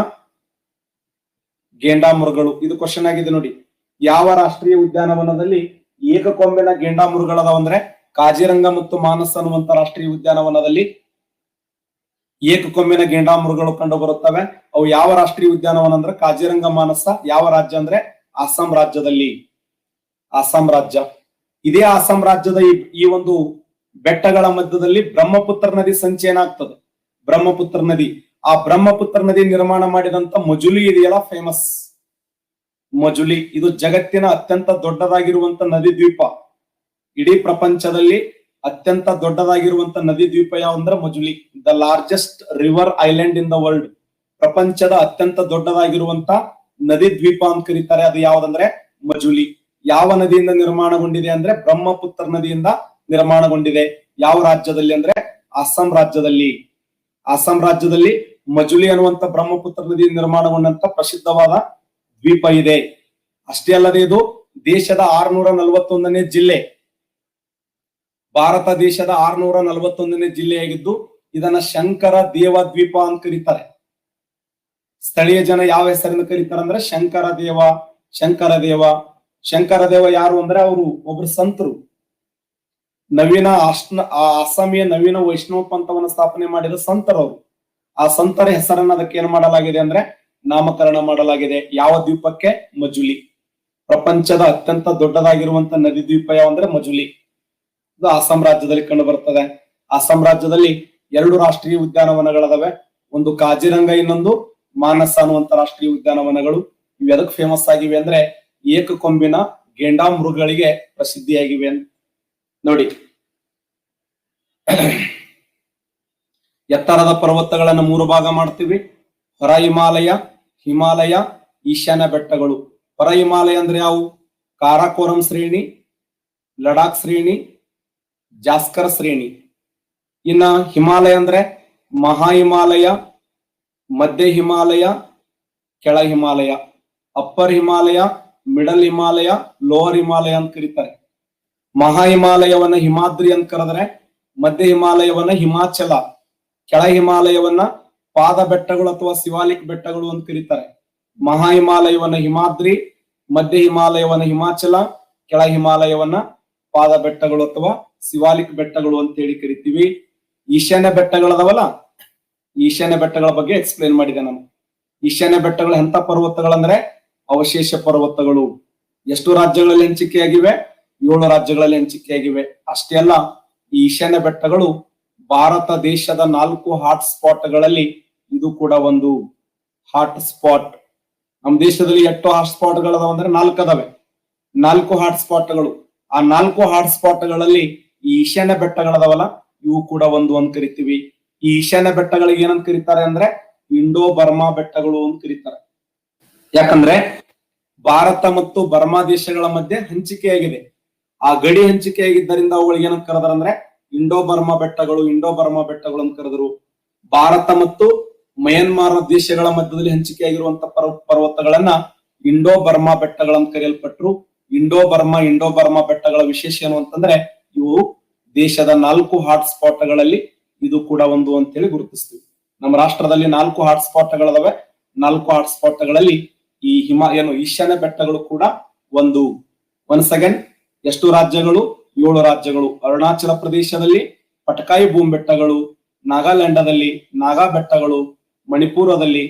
ಗೇಂಡಾಮೃಗಗಳು. ಇದು ಕ್ವಶನ್ ಆಗಿದೆ ನೋಡಿ. ಯಾವ ರಾಷ್ಟ್ರೀಯ ಉದ್ಯಾನವನದಲ್ಲಿ ಏಕಕೊಂಬಿನ ಗೇಂಡಾಮೃಗಗಳದಾವ ಅಂದ್ರೆ ಕಾಜಿರಂಗ ಮತ್ತು ಮಾನಸ್ ಅನ್ನುವಂತ ರಾಷ್ಟ್ರೀಯ ಉದ್ಯಾನವನದಲ್ಲಿ ಏಕಕೊಂಬಿನ ಗೇಂಡಾಮೃಗಗಳು ಕಂಡು ಬರುತ್ತವೆ. ಅವು ಯಾವ ರಾಷ್ಟ್ರೀಯ ಉದ್ಯಾನವನ ಅಂದ್ರೆ ಕಾಜಿರಂಗ ಮಾನಸ. ಯಾವ ರಾಜ್ಯ ಅಂದ್ರೆ ಅಸ್ಸಾಂ ರಾಜ್ಯದಲ್ಲಿ. ಅಸ್ಸಾಂ ರಾಜ್ಯ. ಇದೇ ಅಸ್ಸಾಂ ರಾಜ್ಯದ ಈ ಒಂದು ಬೆಟ್ಟಗಳ ಮಧ್ಯದಲ್ಲಿ ಬ್ರಹ್ಮಪುತ್ರ ನದಿ ಸಂಚಯನ ಆಗ್ತದೆ. ಬ್ರಹ್ಮಪುತ್ರ ನದಿ. ಆ ಬ್ರಹ್ಮಪುತ್ರ ನದಿ ನಿರ್ಮಾಣ ಮಾಡಿದಂತ ಮಜುಲಿ ಇದೆಯಲ್ಲ, ಫೇಮಸ್ ಮಜುಲಿ. ಇದು ಜಗತ್ತಿನ ಅತ್ಯಂತ ದೊಡ್ಡದಾಗಿರುವಂತ ನದಿ ದ್ವೀಪ. ಇಡೀ ಪ್ರಪಂಚದಲ್ಲಿ ಅತ್ಯಂತ ದೊಡ್ಡದಾಗಿರುವಂತ ನದಿ ದ್ವೀಪ ಯಾವಂದ್ರೆ Majuli. The largest river island in the world. ಪ್ರಪಂಚದ ಅತ್ಯಂತ ದೊಡ್ಡದಾಗಿರುವಂತ ನದಿ ದ್ವೀಪ ಅಂತ ಕರೀತಾರೆ. ಅದು ಯಾವ್ದಂದ್ರೆ ಮಜುಲಿ. ಯಾವ ನದಿಯಿಂದ ನಿರ್ಮಾಣಗೊಂಡಿದೆ ಅಂದ್ರೆ ಬ್ರಹ್ಮಪುತ್ರ ನದಿಯಿಂದ ನಿರ್ಮಾಣಗೊಂಡಿದೆ. ಯಾವ ರಾಜ್ಯದಲ್ಲಿ ಅಂದ್ರೆ ಅಸ್ಸಾಂ ರಾಜ್ಯದಲ್ಲಿ. ಅಸ್ಸಾಂ ರಾಜ್ಯದಲ್ಲಿ ಮಜುಲಿ ಅನ್ನುವಂತ ಬ್ರಹ್ಮಪುತ್ರ ನದಿ ನಿರ್ಮಾಣಗೊಂಡಂತ ಪ್ರಸಿದ್ಧವಾದ ದ್ವೀಪ ಇದೆ. ಅಷ್ಟೇ ಅಲ್ಲದೆ ಇದು ದೇಶದ 641ನೇ ಜಿಲ್ಲೆ. ಭಾರತ ದೇಶದ 641ನೇ ಜಿಲ್ಲೆಯಾಗಿದ್ದು ಇದನ್ನ ಶಂಕರ ದೇವ ದ್ವೀಪ ಅಂತ ಕರೀತಾರೆ. ಸ್ಥಳೀಯ ಜನ ಯಾವ ಹೆಸರಿಂದ ಕರೀತಾರೆ ಅಂದ್ರೆ ಶಂಕರ ದೇವ. ಶಂಕರ ದೇವ. ಶಂಕರ ದೇವ ಯಾರು ಅಂದ್ರೆ ಅವರು ಒಬ್ರು ಸಂತರು. ನವೀನ ಅಸ್ಸಾಮಿಯ ನವೀನ ವೈಷ್ಣವ ಪಂಥವನ್ನು ಸ್ಥಾಪನೆ ಮಾಡಿದ ಸಂತರವರು. ಆ ಸಂತರ ಹೆಸರನ್ನ ಅದಕ್ಕೆ ಏನ್ ಮಾಡಲಾಗಿದೆ ಅಂದ್ರೆ ನಾಮಕರಣ ಮಾಡಲಾಗಿದೆ. ಯಾವ ದ್ವೀಪಕ್ಕೆ? ಮಜುಲಿ. ಪ್ರಪಂಚದ ಅತ್ಯಂತ ದೊಡ್ಡದಾಗಿರುವಂತ ನದಿ ದ್ವೀಪ ಯಾವಂದ್ರೆ ಮಜುಲಿ. ಇದು ಅಸ್ಸಾಂ ರಾಜ್ಯದಲ್ಲಿ ಕಂಡು ಬರ್ತದೆ. ಅಸ್ಸಾಂ ರಾಜ್ಯದಲ್ಲಿ 2 ರಾಷ್ಟ್ರೀಯ ಉದ್ಯಾನವನಗಳದಾವೆ. ಒಂದು ಕಾಜಿರಂಗ, ಇನ್ನೊಂದು ಮಾನಸ ಅನ್ನುವಂತ ರಾಷ್ಟ್ರೀಯ ಉದ್ಯಾನವನಗಳು. ಇವು ಎದಕ್ ಫೇಮಸ್ ಆಗಿವೆ ಅಂದ್ರೆ ಏಕಕೊಂಬಿನ ಗೇಂಡಾಮೃಗಗಳಿಗೆ ಪ್ರಸಿದ್ಧಿಯಾಗಿವೆ ನೋಡಿ. ಎತ್ತರದ ಪರ್ವತಗಳನ್ನ 3 ಭಾಗ ಮಾಡ್ತೀವಿ. ಹೊರ ಹಿಮಾಲಯ, ಹಿಮಾಲಯ, ಈಶಾನ್ಯ ಬೆಟ್ಟಗಳು. ಹೊರ ಹಿಮಾಲಯ ಅಂದ್ರೆ ಯಾವು? ಕಾರಾಕೋರಂ ಶ್ರೇಣಿ, ಲಡಾಖ್ ಶ್ರೇಣಿ, ಜಾಸ್ಕರ್ ಶ್ರೇಣಿ. ಇನ್ನ ಹಿಮಾಲಯ ಅಂದ್ರೆ ಮಹಾ ಹಿಮಾಲಯ, ಮಧ್ಯ ಹಿಮಾಲಯ, ಕೆಳ Himalaya. Upper Himalaya, middle Himalaya, lower Himalaya ಅಂತ ಕರೀತಾರೆ. ಮಹಾ ಹಿಮಾಲಯವನ್ನ ಹಿಮಾದ್ರಿ ಅಂತ ಕರೆದ್ರೆ, ಮಧ್ಯ ಹಿಮಾಲಯವನ್ನ ಹಿಮಾಚಲ, ಕೆಳ ಹಿಮಾಲಯವನ್ನ ಪಾದ ಬೆಟ್ಟಗಳು ಅಥವಾ ಶಿವಾಲಿಕ್ ಬೆಟ್ಟಗಳು ಅಂತ ಕರೀತಾರೆ. ಮಹಾ ಹಿಮಾಲಯವನ್ನ ಹಿಮಾದ್ರಿ, ಮಧ್ಯ ಹಿಮಾಲಯವನ್ನ ಹಿಮಾಚಲ, ಕೆಳ ಹಿಮಾಲಯವನ್ನ ಪಾದ ಬೆಟ್ಟಗಳು ಅಥವಾ ಶಿವಾಲಿಕ್ ಬೆಟ್ಟಗಳು ಅಂತ ಹೇಳಿ ಕರಿತೀವಿ. ಈಶಾನ್ಯ ಬೆಟ್ಟಗಳದವಲ್ಲ, ಈಶಾನ್ಯ ಬೆಟ್ಟಗಳ ಬಗ್ಗೆ ಎಕ್ಸ್ಪ್ಲೇನ್ ಮಾಡಿದೆ ನಾನು. ಈಶಾನ್ಯ ಬೆಟ್ಟಗಳು ಎಂತ ಪರ್ವತಗಳಂದ್ರೆ ಅವಶೇಷ ಪರ್ವತಗಳು. ಎಷ್ಟು ರಾಜ್ಯಗಳಲ್ಲಿ ಹಂಚಿಕೆಯಾಗಿವೆ? 7 ರಾಜ್ಯಗಳಲ್ಲಿ ಹಂಚಿಕೆಯಾಗಿವೆ. ಅಷ್ಟೇ ಅಲ್ಲ, ಈ ಈಶಾನ್ಯ ಬೆಟ್ಟಗಳು ಭಾರತ ದೇಶದ 4 ಹಾಟ್ ಸ್ಪಾಟ್ಗಳಲ್ಲಿ ಇದು ಕೂಡ ಒಂದು ಹಾಟ್ ಸ್ಪಾಟ್. ನಮ್ಮ ದೇಶದಲ್ಲಿ 8 ಹಾಟ್ ಸ್ಪಾಟ್ಗಳದಾವ ಅಂದ್ರೆ 4 ಅದಾವೆ. 4 ಹಾಟ್ ಸ್ಪಾಟ್ಗಳು. ಆ 4 ಹಾಟ್ ಸ್ಪಾಟ್ಗಳಲ್ಲಿ ಈ ಈಶಾನ್ಯ ಬೆಟ್ಟಗಳದಾವಲ್ಲ, ಇವು ಕೂಡ ಒಂದು ಅಂತ ಕರಿತೀವಿ. ಈ ಈಶಾನ್ಯ ಬೆಟ್ಟಗಳಿಗೆ ಏನಂತ ಕರೀತಾರೆ ಅಂದ್ರೆ ಇಂಡೋ ಬರ್ಮಾ ಬೆಟ್ಟಗಳು ಅಂತ ಕರೀತಾರೆ. ಯಾಕಂದ್ರೆ ಭಾರತ ಮತ್ತು ಬರ್ಮಾ ದೇಶಗಳ ಮಧ್ಯೆ ಹಂಚಿಕೆಯಾಗಿದೆ. ಆ ಗಡಿ ಹಂಚಿಕೆಯಾಗಿದ್ದರಿಂದ ಅವುಗಳಿಗೆ ಏನಂತ ಕರೆದಾರ ಅಂದ್ರೆ ಇಂಡೋ ಬರ್ಮಾ ಬೆಟ್ಟಗಳು, ಇಂಡೋ ಬರ್ಮಾ ಬೆಟ್ಟಗಳು ಅಂತ ಕರೆದರು. ಭಾರತ ಮತ್ತು ಮಯನ್ಮಾರ್ ದೇಶಗಳ ಮಧ್ಯದಲ್ಲಿ ಹಂಚಿಕೆಯಾಗಿರುವಂತ ಪರ್ವತಗಳನ್ನ ಇಂಡೋ ಬರ್ಮಾ ಬೆಟ್ಟಗಳಂತ ಕರೆಯಲ್ಪಟ್ರು. ಇಂಡೋ ಬರ್ಮಾ ಬೆಟ್ಟಗಳ ವಿಶೇಷ ಏನು ಅಂತಂದ್ರೆ ಇವು ದೇಶದ 4 ಹಾಟ್ ಸ್ಪಾಟ್ಗಳಲ್ಲಿ ಇದು ಕೂಡ ಒಂದು ಅಂತ ಹೇಳಿ ಗುರುತಿಸ್ತೀವಿ. ನಮ್ಮ ರಾಷ್ಟ್ರದಲ್ಲಿ 4 ಹಾಟ್ ಸ್ಪಾಟ್ಗಳದಾವೆ. 4 ಹಾಟ್ ಸ್ಪಾಟ್ಗಳಲ್ಲಿ ಈ ಈಶಾನ್ಯ ಬೆಟ್ಟಗಳು ಕೂಡ ಒಂದು. ಒನ್ಸ್ ಅಗೇನ್ ಎಷ್ಟು ರಾಜ್ಯಗಳು? 7 ರಾಜ್ಯಗಳು. ಅರುಣಾಚಲ ಪ್ರದೇಶದಲ್ಲಿ ಪಟಕಾಯಿ ಬೂಮ್ ಬೆಟ್ಟಗಳು, ನಾಗಾಲ್ಯಾಂಡದಲ್ಲಿ ನಾಗಾ ಬೆಟ್ಟಗಳು, ಮಣಿಪುರದಲ್ಲಿ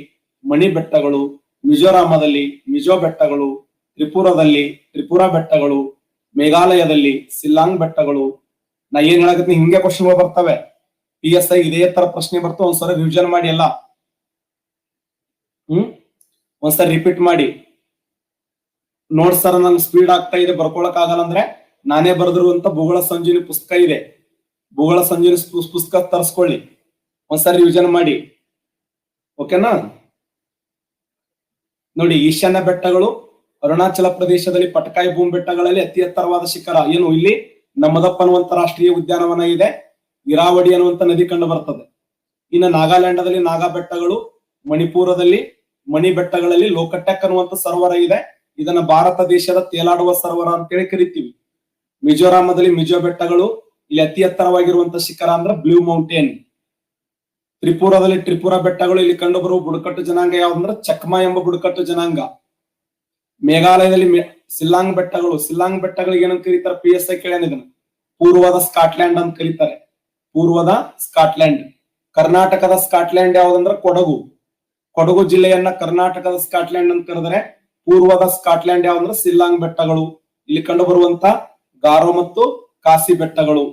ಮಣಿ ಬೆಟ್ಟಗಳು, ಮಿಜೋರಾಮದಲ್ಲಿ ಮಿಜೋ ಬೆಟ್ಟಗಳು, ತ್ರಿಪುರದಲ್ಲಿ ತ್ರಿಪುರಾ ಬೆಟ್ಟಗಳು, ಮೇಘಾಲಯದಲ್ಲಿ ಸಿಲ್ಲಾಂಗ್ ಬೆಟ್ಟಗಳು. ನಾ ಏನ್ ಹೇಳಕತ್ತೀನಿ, ಹಿಂಗೆ ಕ್ವಶನ್ಗಳು ಬರ್ತವೆ. PSI ಇದೇ ತರ ಪ್ರಶ್ನೆ ಬರ್ತವೆ. ಒಂದ್ಸರಿ ರಿವಿಷನ್ ಮಾಡಿ ಎಲ್ಲ. ಒಂದ್ಸರಿ ರಿಪೀಟ್ ಮಾಡಿ. ನೋಡ್ ಸರ್ ನನ್ ಸ್ಪೀಡ್ ಆಗ್ತಾ ಇದೆ, ಬರ್ಕೊಳಕ್ ಆಗಲ್ಲ ಅಂದ್ರೆ ನಾನೇ ಬರೆದಿರುವಂತ ಭೂಗೋಳ ಸಂಜೀವಿನಿ ಪುಸ್ತಕ ಇದೆ. ಭೂಗೋಳ ಸಂಜೀವಿನಿ ಪುಸ್ತಕ ತರಿಸ್ಕೊಳ್ಳಿ, ಒಂದ್ಸರಿ ರಿವಿಷನ್ ಮಾಡಿ. ಓಕೆನಾ? ನೋಡಿ, ಈಶಾನ್ಯ ಬೆಟ್ಟಗಳು ಅರುಣಾಚಲ ಪ್ರದೇಶದಲ್ಲಿ ಪಟಕಾಯಿ ಭೂಮಿ ಬೆಟ್ಟಗಳಲ್ಲಿ ಅತಿ ಎತ್ತರವಾದ ಶಿಖರ ಏನು? ಇಲ್ಲಿ ನಮ್ಮದಪ್ಪ ಅನ್ನುವಂತ ರಾಷ್ಟ್ರೀಯ ಉದ್ಯಾನವನ ಇದೆ. ಇರಾವಡಿ ಅನ್ನುವಂತ ನದಿ ಕಂಡು ಬರ್ತದೆ. ಇನ್ನು ನಾಗಾಲ್ಯಾಂಡದಲ್ಲಿ ನಾಗಾ ಬೆಟ್ಟಗಳು, ಮಣಿಪುರದಲ್ಲಿ ಮಣಿ ಬೆಟ್ಟಗಳಲ್ಲಿ ಲೋಕಟೆಕ್ ಅನ್ನುವಂತ ಸರೋವರ ಇದೆ. ಇದನ್ನ ಭಾರತ ದೇಶದ ತೇಲಾಡುವ ಸರೋವರ ಅಂತೇಳಿ ಕರಿತೀವಿ. ಮಿಜೋರಾಮದಲ್ಲಿ ಮಿಜೋ ಬೆಟ್ಟಗಳು. ಇಲ್ಲಿ ಅತಿ ಎತ್ತರವಾಗಿರುವಂತ ಶಿಖರ ಅಂದ್ರೆ ಬ್ಲೂ ಮೌಂಟೇನ್. ತ್ರಿಪುರಾದಲ್ಲಿ ತ್ರಿಪುರ ಬೆಟ್ಟಗಳು ಇಲ್ಲಿ ಕಂಡು ಬರುವ ಬುಡಕಟ್ಟು ಜನಾಂಗ ಯಾವ್ದಂದ್ರೆ ಚಕ್ಮಾ ಎಂಬ ಬುಡಕಟ್ಟು ಜನಾಂಗ. ಮೇಘಾಲಯದಲ್ಲಿ ಸಿಲ್ಲಾಂಗ್ ಬೆಟ್ಟಗಳು, ಸಿಲ್ಲಾಂಗ್ ಬೆಟ್ಟಗಳಿಗೆ ಏನಂತ ಕರೀತಾರೆ? PSI ಕೇಳ್ಯಾನ ಇದನ್ನ, ಪೂರ್ವದ ಸ್ಕಾಟ್ಲ್ಯಾಂಡ್ ಅಂತ ಕರೀತಾರೆ, ಪೂರ್ವದ ಸ್ಕಾಟ್ಲ್ಯಾಂಡ್. ಕರ್ನಾಟಕದ ಸ್ಕಾಟ್ಲ್ಯಾಂಡ್ ಯಾವ್ದಂದ್ರೆ ಕೊಡಗು. ಕೊಡಗು ಜಿಲ್ಲೆಯನ್ನ ಕರ್ನಾಟಕದ ಸ್ಕಾಟ್ಲ್ಯಾಂಡ್ ಅಂತ ಕರೆದರೆ ಪೂರ್ವದ ಸ್ಕಾಟ್ಲ್ಯಾಂಡ್ ಯಾವಂದ್ರೆ ಸಿಲ್ಲಾಂಗ್ ಬೆಟ್ಟಗಳು, ಇಲ್ಲಿ ಕಂಡು ಬರುವಂತ ಗಾರೋ ಮತ್ತು ಕಾಸಿ ಬೆಟ್ಟಗಳು.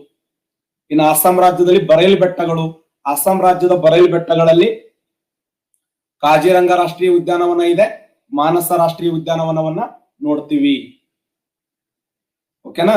ಇನ್ನು ಅಸ್ಸಾಂ ರಾಜ್ಯದಲ್ಲಿ ಬರೇಲಿ ಬೆಟ್ಟಗಳು. ಅಸ್ಸಾಂ ರಾಜ್ಯದ ಬರೇಲಿ ಬೆಟ್ಟಗಳಲ್ಲಿ ಕಾಜಿರಂಗ ರಾಷ್ಟ್ರೀಯ ಉದ್ಯಾನವನ ಇದೆ, ಮಾನಸ ರಾಷ್ಟ್ರೀಯ ಉದ್ಯಾನವನವನ್ನ ನೋಡ್ತೀವಿ. ಓಕೆನಾ?